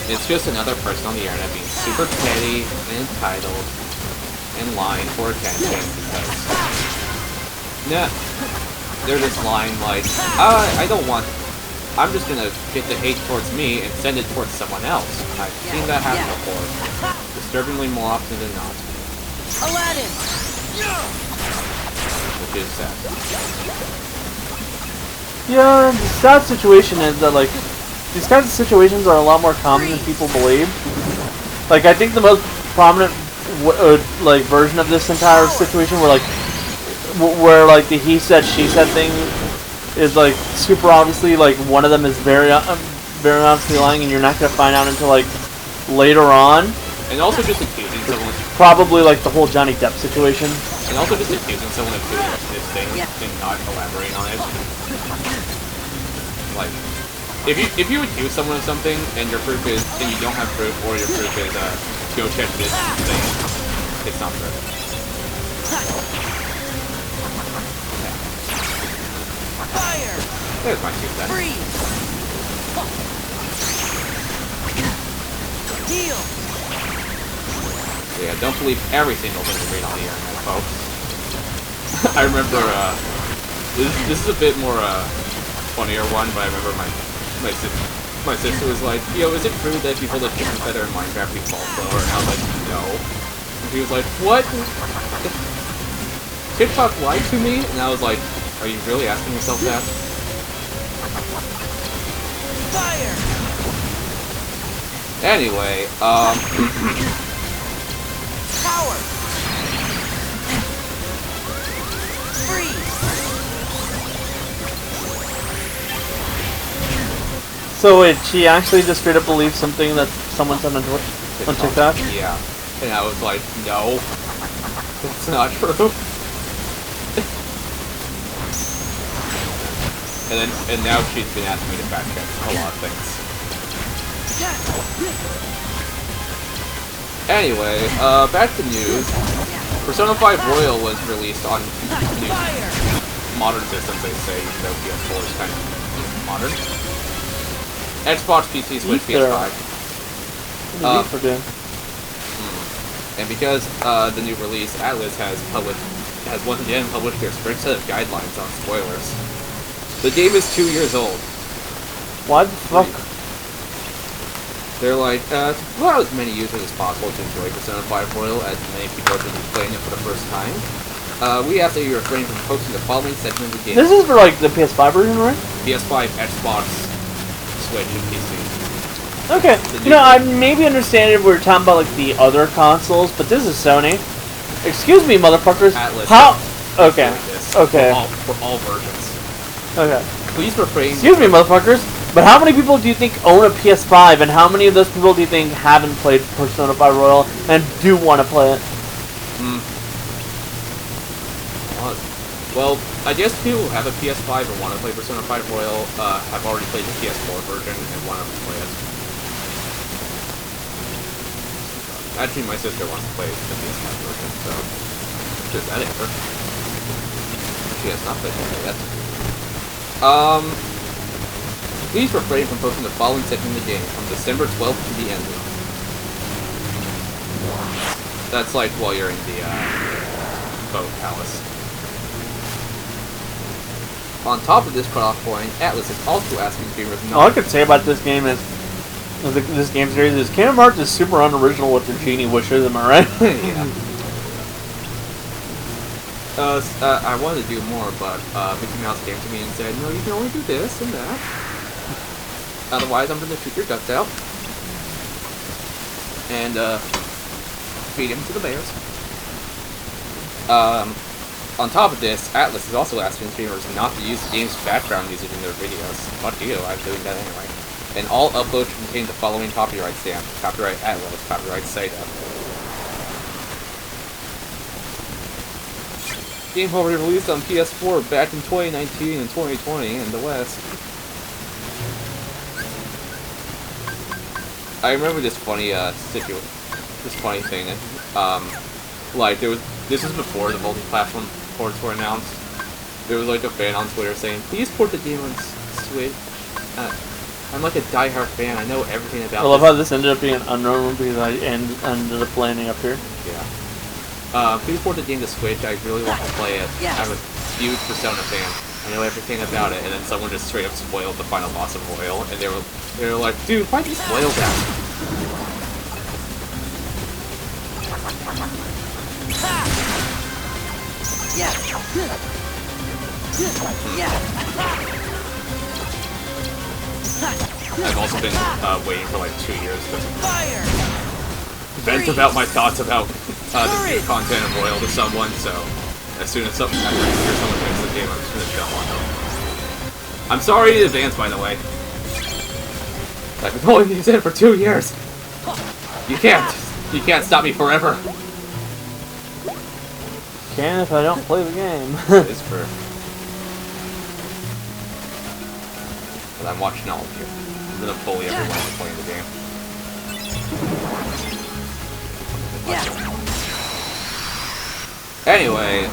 It's just another person on the internet being super petty and entitled and lying for attention because they're just lying I don't want... I'm just gonna get the hate towards me and send it towards someone else. I've seen that happen before. Disturbingly more often than not. Aladdin! which is sad. Yeah, the sad situation is that, like, these kinds of situations are a lot more common than people believe. Like, I think the most prominent, like, version of this entire situation where, like, the he said, she said thing is, like, super obviously, like, one of them is very obviously lying, and you're not going to find out until, like, later on. And also just accusing someone. Probably, like, the whole Johnny Depp situation. And also just accusing someone of doing this thing and not elaborating on it. Like, if you accuse someone of something and your proof is, and you don't have proof, or your proof is, go check this thing, it's not true. Fire! There's my two then. Freeze! Heal! Yeah, don't believe every single thing you read on the internet, folks. I remember, this is a bit more, funnier one, but I remember my sister was like, yo, is it true that if you hold a chicken feather in Minecraft you fall slower? And I was like, no. And she was like, what? TikTok lied to me? And I was like, are you really asking yourself that? Fire! Anyway, Power! Freeze! So wait, she actually just straight up believes something that someone said on TikTok? Yeah. And I was like, no. It's not true. And now she's been asking me to fact check a lot of things. Anyway, back to news. Persona 5 Royal was released on new modern systems, they say, even though PS4 is kind of modern. Xbox, PC, Switch, PS5. And because the new release, Atlas has once again published their strict set of guidelines on spoilers. The game is 2 years old. Why the fuck? They're like, to allow as many users as possible to enjoy Persona 5 Royal as many people are going to be playing it for the first time, we ask that you refrain from posting the following section of the game. This is for, like, the PS5 version, right? PS5, Xbox, Switch, and PC. Okay. You know, I maybe understand if we're talking about, like, the other consoles, but this is Sony. Excuse me, motherfuckers. Atlas. How? Okay. This Okay. For all versions. Okay. Please refrain. Excuse me, motherfuckers. But how many people do you think own a PS5, and how many of those people do you think haven't played Persona 5 Royal and do want to play it? Well, I guess people who have a PS5 and want to play Persona 5 Royal have already played the PS4 version and want to play it. Actually, my sister wants to play the PS5 version, so just that answer. She has not played it yet. Please refrain from posting the following section of the game from December 12th to the end. That's like while you're in the boat palace. On top of this cutoff point, Atlas is also asking gamers not. All I could say about this game is, this game series is Kingdom Hearts is super unoriginal with their genie wishes. Am I right? Yeah. I wanted to do more, but Mickey Mouse came to me and said, no, you can only do this and that. Otherwise, I'm going to shoot your guts out. And, feed him to the bears. On top of this, Atlas is also asking streamers not to use the game's background music in their videos. Fuck you, I'm doing that anyway. And all uploads should contain the following copyright stamp. Copyright Atlas, copyright Sega. Game will be released on PS4 back in 2019 and 2020 in the West. I remember this funny thing. Like this was before the multi-platform ports were announced. There was like a fan on Twitter saying, "Please port the game on Switch." I'm like a die-hard fan. I know everything about. I love how this ended up being unknown because I ended up landing up here. Yeah. Please port the game to Switch. I really want to play it. Yes. I'm a huge Persona fan. I know everything about it. And then someone just straight up spoiled the final boss of Royal, and they were like, "Dude, why'd you spoil that?" Yes. I've also been waiting for like 2 years to Fire! vent about my thoughts about the new content of Royal to someone, so as soon as someone makes the game, I'm just gonna jump on them. I'm sorry in advance, by the way. I've been holding these in for 2 years. You can't stop me forever. Can if I don't play the game. It is true. But I'm watching all of you. I'm gonna bully everyone who's playing the game. Anyway,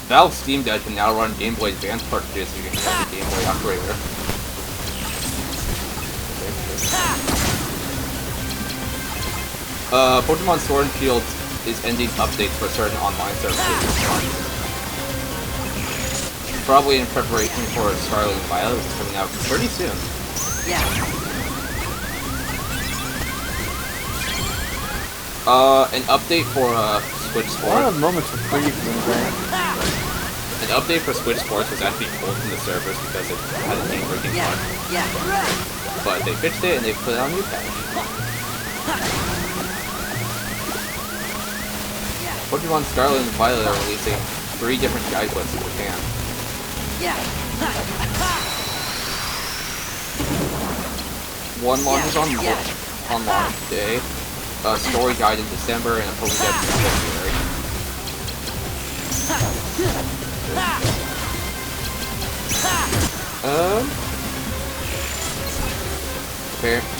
Valve Steam Deck can now run Game Boy Advance cartridges so you can have the Game Boy operator. Pokemon Sword and Shield is ending updates for certain online services. Probably in preparation for Scarlet and Violet, which is coming out pretty soon. An update for Switch A lot Sports. of moments of freedom, right? An update for Switch Sports was actually pulled from the servers because it had a game-breaking bug. But they fixed it and they put it on new patch. Pokemon Scarlet and Violet are releasing 3 different guidebooks in Japan. One launches on launch day, a story guide in December, and a Pokemon guide in February.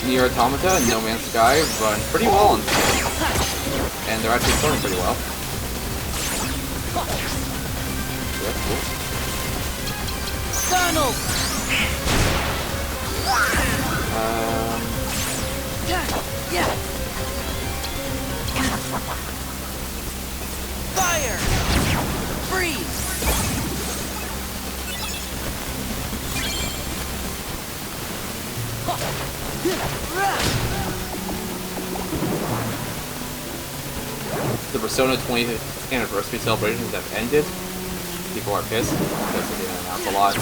Nier Automata and No Man's Sky run pretty well on Steam, and they're actually selling pretty well. That's cool. Donald! Fire! Freeze! The Persona 20th anniversary celebrations have ended. People are pissed because they didn't announce a lot.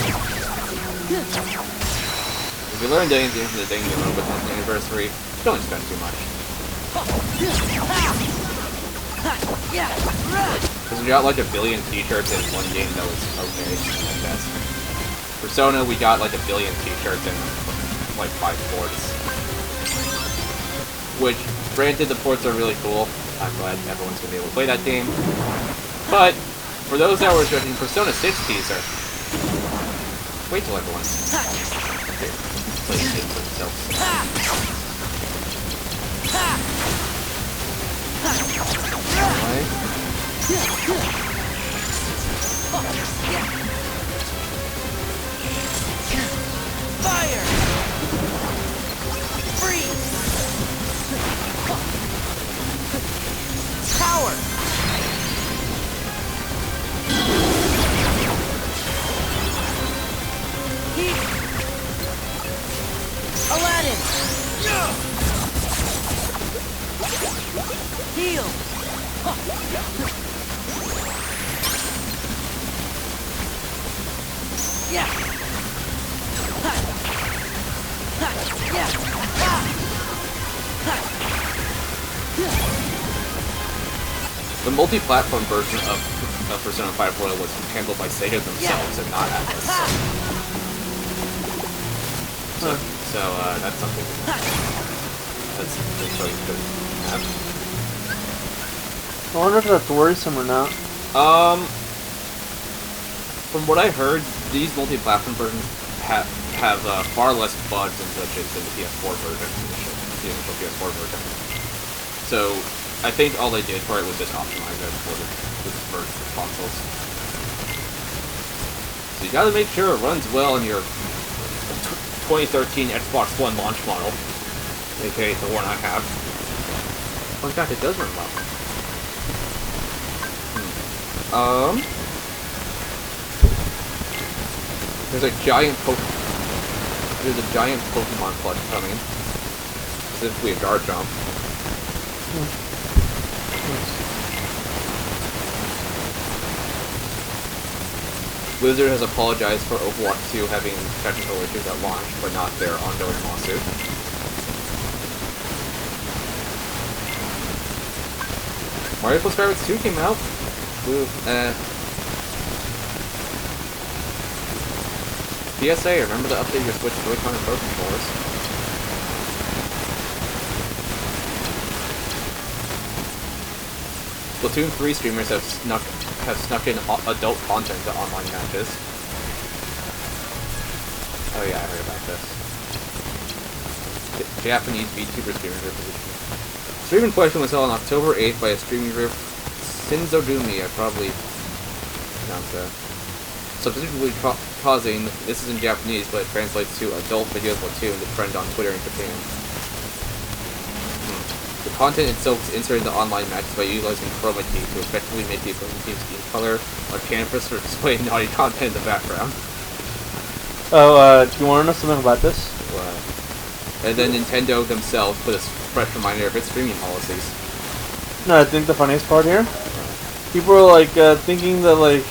If you learned anything from the thing you learned with the anniversary, don't expect too much. Because we got like a billion t-shirts in one game that was okay at best. Persona, we got like a billion t-shirts and like 5 ports. Which, granted, the ports are really cool. I'm glad everyone's gonna be able to play that game. But, for those that were judging Persona 6 teaser, wait till everyone plays the game for themselves. Anyway. Fire! Freeze! Power! Heat! Aladdin! Heal! Yeah! The multi-platform version of Persona 5 Royal was handled by Sega themselves and not Atlas. So that's something that's really good to have. I wonder if that's worrisome or not. From what I heard, these multi-platform versions have far less bugs and glitches than the PS4 version, the initial PS4 version. So I think all they did for it was just optimize it for this version of consoles. So you gotta make sure it runs well in your 2013 Xbox One launch model, aka the one I have. Well, in fact, it does run well. There's a giant Pokemon clutch coming. Specifically a Garchomp. Blizzard has apologized for Overwatch 2 having technical issues at launch, but not their ongoing lawsuit. Mario + Rabbids 2 came out. Ooh, PSA, remember to update your Switch Joy-Con and Pro controllers. Splatoon 3 streamers have snuck in adult content to online matches. Oh yeah, I heard about this. Japanese VTuber streaming group. Stream in question was held on October 8th by a streaming group, Shinzodumi, I probably pronounced that. Subsequently causing, this is in Japanese, but it translates to adult video Splatoon, the trend on Twitter in Japan. The content itself is inserted into online matches by utilizing chroma key to effectively make the opponent team's skin color on canvas or display naughty content in the background. Oh, do you want to know something about this? And then Nintendo themselves put a fresh reminder of its streaming policies. No, I think the funniest part here, people are like thinking that like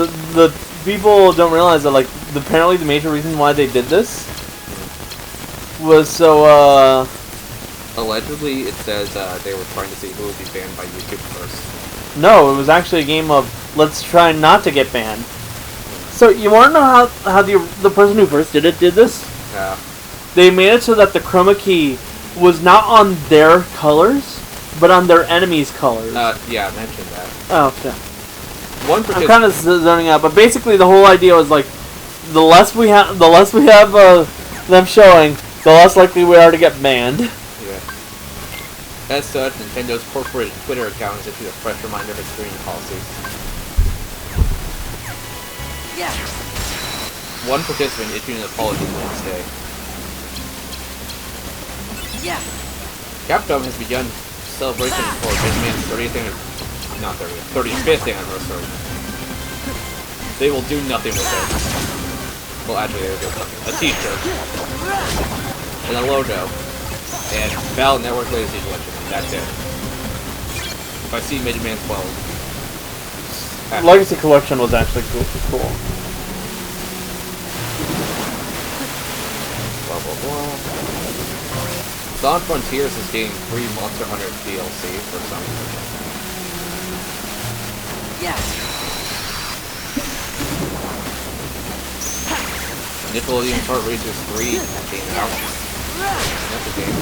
the people don't realize that like apparently the major reason why they did this was so allegedly it says they were trying to see who would be banned by YouTube first. No, it was actually a game of let's try not to get banned. So you want to know how the person who first did it did this? Yeah. They made it so that the chroma key was not on their colors, but on their enemy's colors. Yeah, I mentioned that. Oh, okay. I'm kind of zoning out, but basically the whole idea was like, the less we have them showing, the less likely we are to get banned. Yeah. As such, Nintendo's corporate Twitter account has issued a fresh reminder of its streaming policies. Yeah. One participant issued an apology Wednesday. Yeah. Capcom has begun celebration for Hitman's 35th anniversary. They will do nothing with it. Well, actually, they will do something. A t-shirt. And a logo. And Valid Network Legacy Collection. And that's it. If I see Midman 12. Legacy Collection was actually cool. Blah, blah, blah. Dawn Frontiers is getting free Monster Hunter DLC for some reason. Yeah. Nickelodeon Kart Racers 3 came out. That's a game.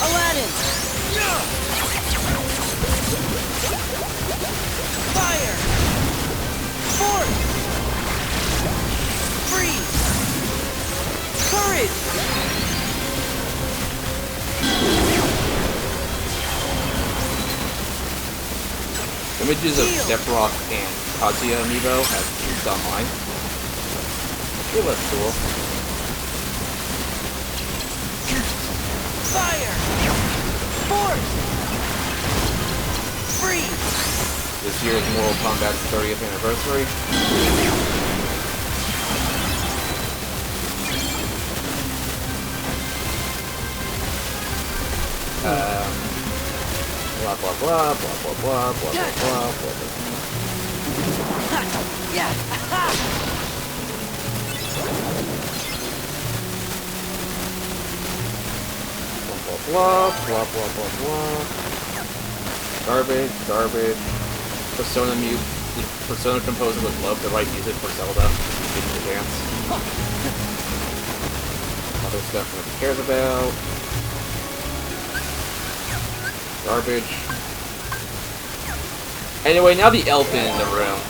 Aladdin. Fire. Force. Freeze. Courage. Images of Sephiroth and Kazuya amiibo have used online. It looks cool. Fire. Force. Freeze. This year's Mortal Kombat's 30th anniversary. Blah blah blah blah blah blah blah blah blah blah blah. Yeah. Blah blah blah blah blah. Garbage. Persona composer would love to write music for Zelda. Getting the dance. Other stuff nobody cares about. Garbage. Anyway, now the elephant in the room.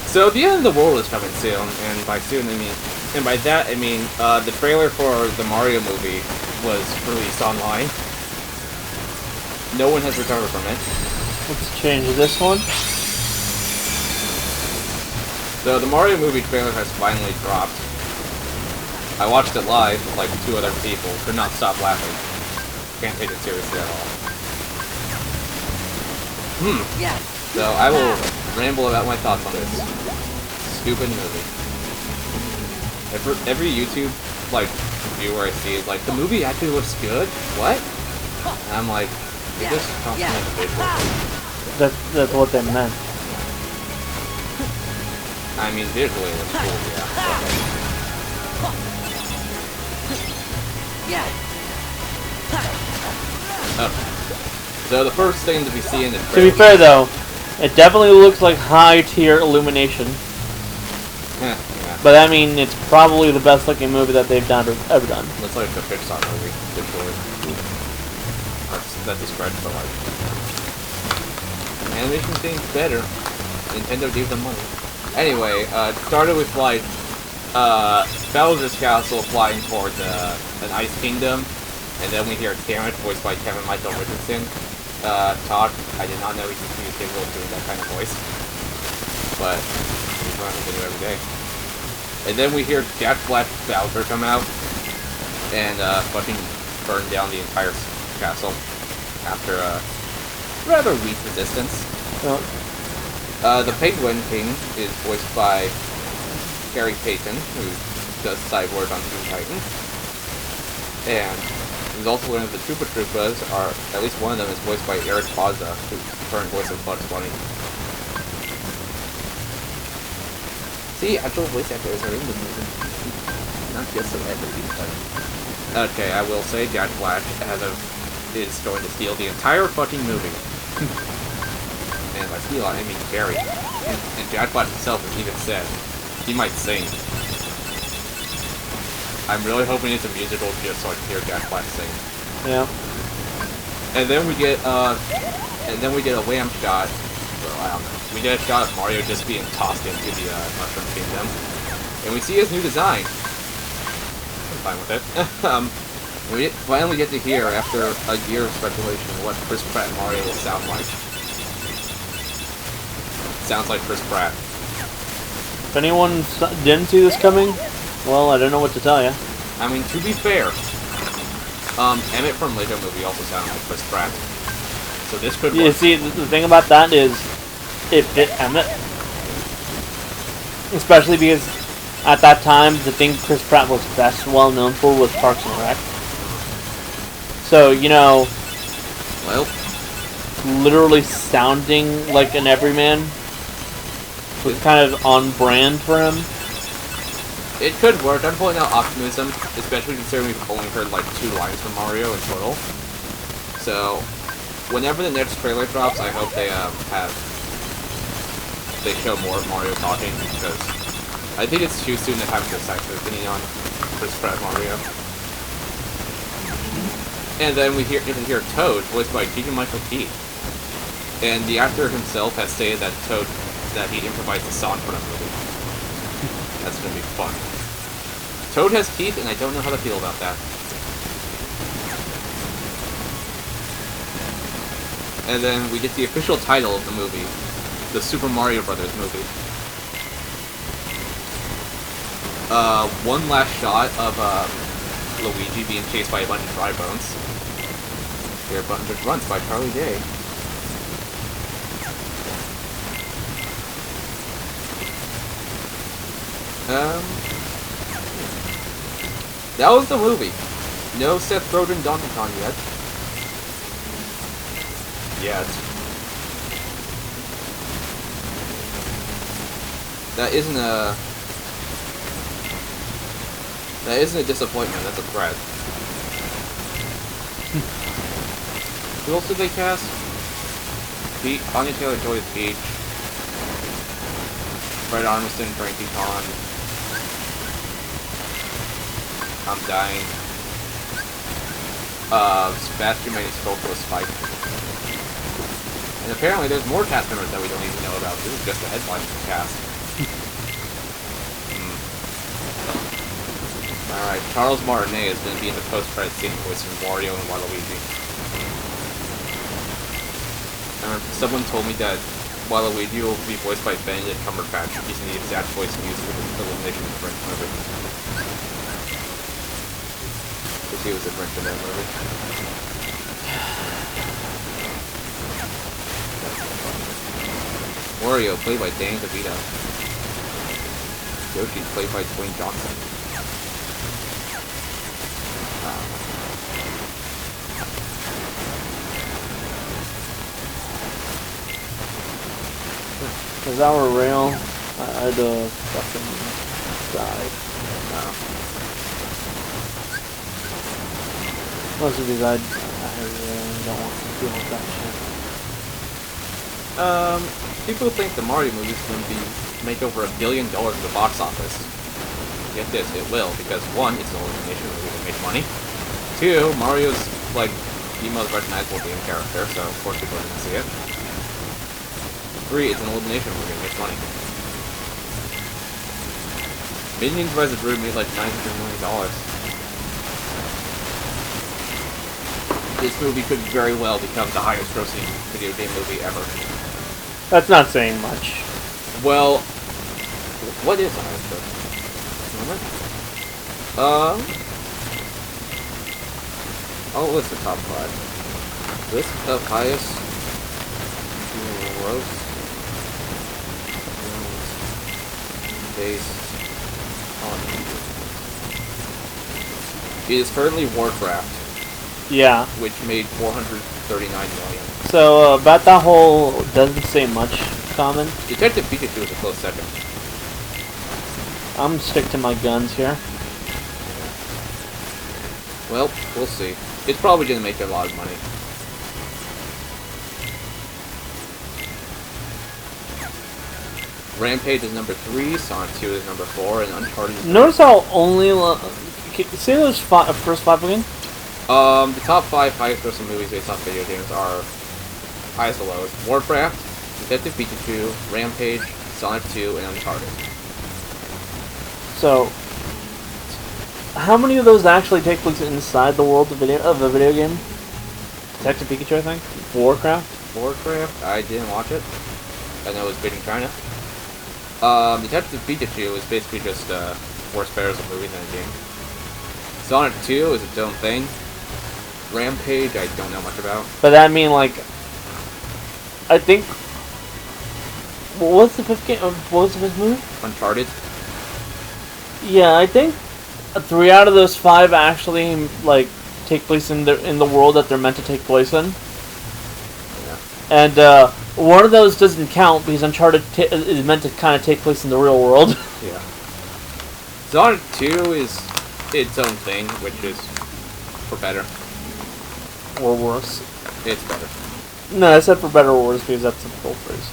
So the end of the world is coming soon, and by soon I mean, and by that I mean the trailer for the Mario movie was released online. No one has recovered from it. Let's change this one. So the Mario movie trailer has finally dropped. I watched it live with like 2 other people. Could not stop laughing. Can't take it seriously at all. Yeah. So I will ramble about my thoughts on this. stupid movie. Every YouTube like viewer I see is like, the movie actually looks good. What? And I'm like, you just compliment the visual. That's what they meant. I mean, visually it looks cool, yeah. Okay. So the first thing that we see in the To trailer... be fair though, it definitely looks like high tier Illumination. Yeah. But I mean, it's probably the best looking movie that they've ever done. Looks like a Pixar movie, visually. That's described for like... Animation seems better. Nintendo gave them money. Anyway, it started with like Bowser's castle flying towards an ice kingdom, and then we hear Terrence, voiced by Kevin Michael Richardson, talk. I did not know he was capable of doing that kind of voice, but he's running a video every day. And then we hear Jack Black Bowser come out and fucking burn down the entire castle after a rather weak resistance. Oh. The Penguin King is voiced by Gary Payton, who does Cyborg on Teen Titans. And he's also learned that the Troopa Troopas are, at least one of them is voiced by Eric Bauza, who's the current voice of Bugs Bunny. See, actual voice actors are in the movie. Not just celebrities, but... Okay, I will say Jack Black is going to steal the entire fucking movie. And by steal, I mean Gary. And Jack Black himself has even said he might sing. I'm really hoping it's a musical just so I can hear Jack Black sing. Yeah. And then we get a wham shot. Well, I don't know. We get a shot of Mario just being tossed into the Mushroom Kingdom, and we see his new design. I'm fine with it. We finally get to hear, after a year of speculation, what Chris Pratt and Mario will sound like. Sounds like Chris Pratt. If anyone didn't see this coming, well, I don't know what to tell you. I mean, to be fair, Emmett from Lego Movie also sounded like Chris Pratt. So this could work. You see, the thing about that is, it fit Emmett. Especially because, at that time, the thing Chris Pratt was best well known for was Parks and Rec. So, you know, Well, literally sounding like an everyman was kind of on brand for him. it could work. I'm pulling out optimism, especially considering we've only heard like 2 lines from Mario in total. So, whenever the next trailer drops, I hope they show more of Mario talking, because I think it's too soon to have a decisive opinion on Chris Pratt Mario. And then we hear Toad, voiced by Keegan-Michael Key. And the actor himself has stated that he improvised a song for the movie. That's gonna be fun. Toad has teeth, and I don't know how to feel about that. And then we get the official title of the movie, the Super Mario Brothers movie. One last shot of Luigi being chased by a bunch of dry bones. Here, Buttons of Grunts by Charlie Day. That was the movie. No Seth Rogen Donkey Kong yet. Yet. That isn't a disappointment, that's a threat. Who else did they cast? Anya Taylor-Joy as Peach. Fred Armisen, Donkey Kong. I'm dying. Sebastian Maniscalco as Spike. And apparently there's more cast members that we don't even know about. This is just the headline cast. Alright, Charles Martinet is going to be in the post-credit scene voicing Wario and Waluigi. Someone told me that Waluigi will be voiced by Benedict Cumberbatch using the exact voice used for the Illumination of the French movie. Because he was a French in that movie. Wario, played by Dan DeVito. Yoshi, played by Dwayne Johnson. If that were real, I'd fucking die. Most of these I really don't want to deal with that shit. People think the Mario movie is going to make over $1 billion at the box office. Get this, it will, because one, it's an elimination movie that makes money. Two, Mario's like the most recognizable game character, so of course people are going to see it. Three, it's an elimination movie that makes money. Minions vs. Gru made like $900 million. This movie could very well become the highest grossing video game movie ever. That's not saying much. Well, what is the highest grossing? Remember? I'll list the top 5. List the highest gross based on. It is currently Warcraft. Yeah. Which made $439 million. So about that whole doesn't say much comment. Detective Pikachu is a close second. I'm gonna stick to my guns here. Well, we'll see. It's probably gonna make a lot of money. Rampage is number 3, Sonic 2 is number 4, and Uncharted is Notice how only say those first 5 again. The top 5 highest grossing movies based on video games are highest to lowest: Warcraft, Detective Pikachu, Rampage, Sonic 2, and Uncharted. So, how many of those actually take place inside the world of a video game? Detective Pikachu, I think. Warcraft. I didn't watch it. I know it was big in China. Detective Pikachu is basically just more spares a movie than a game. Sonic 2 is its own thing. Rampage, I don't know much about. But that mean like, I think. What's the fifth game? What was the fifth movie? Uncharted. Yeah, I think 3 out of those 5 actually like take place in the world that they're meant to take place in. Yeah. And one of those doesn't count because Uncharted is meant to kind of take place in the real world. Yeah. Sonic 2 is its own thing, which is for better. Or worse. It's better. No, I said for better or worse because that's the full phrase.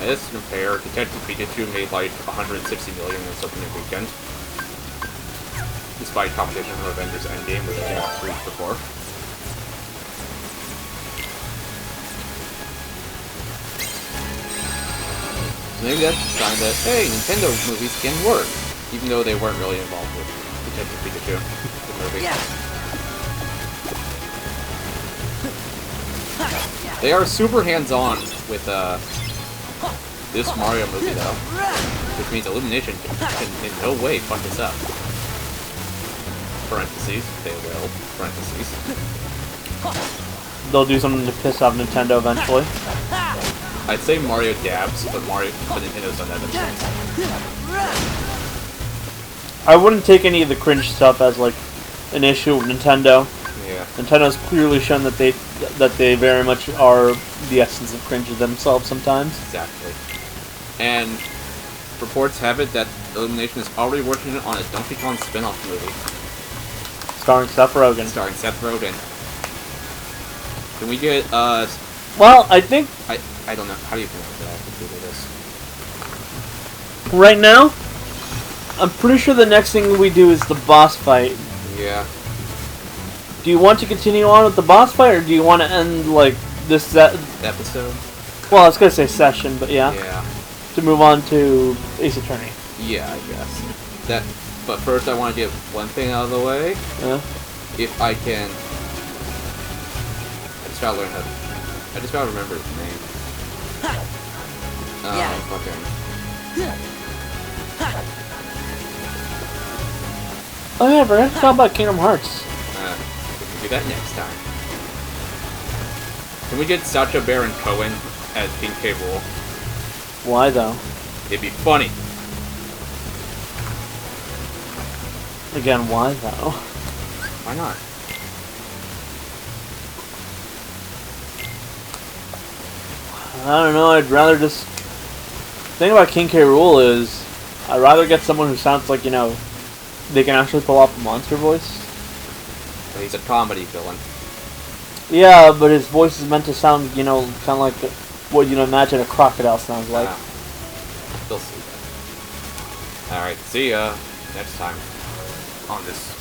As to compare, Detective Pikachu made like $160 million in its opening weekend, despite competition from Avengers Endgame, which came out 3 weeks before. So maybe that's a sign that, hey, Nintendo movies can work, even though they weren't really involved with Detective Pikachu, the movie. They are super hands-on with this Mario movie, though, which means Illumination can in no way fuck this up. Parentheses, they will. Parentheses. They'll do something to piss off Nintendo eventually. I'd say Mario dabs, but Nintendo's done that since. I wouldn't take any of the cringe stuff as like an issue with Nintendo. Yeah. Nintendo's clearly shown that they very much are the essence of cringe themselves sometimes. Exactly. And reports have it that Illumination is already working on a Donkey Kong spin-off movie. Starring Seth Rogen. Can we get, Well, I think... I don't know. How do you pronounce that? I have to Google this. Right now, I'm pretty sure the next thing we do is the boss fight. Yeah. Do you want to continue on with the boss fight, or do you want to end like this Episode? Well, I was gonna say session, but yeah. Yeah. To move on to Ace Attorney. Yeah, I guess. But first I want to get one thing out of the way. Yeah. If I can... I just gotta learn how to... I just gotta remember his name. Yeah. Fucking... Oh yeah, I forgot to talk about Kingdom Hearts. We can do that next time. Can we get Sacha Baron Cohen as King K. Rool? Why though? It'd be funny. Again, why though? Why not? I don't know, I'd rather just... The thing about King K. Rool is, I'd rather get someone who sounds like, you know, they can actually pull off a monster voice. Well, he's a comedy villain. Yeah, but his voice is meant to sound, you know, kind of like what you'd imagine a crocodile sounds like. They'll see that. Alright, see ya next time on this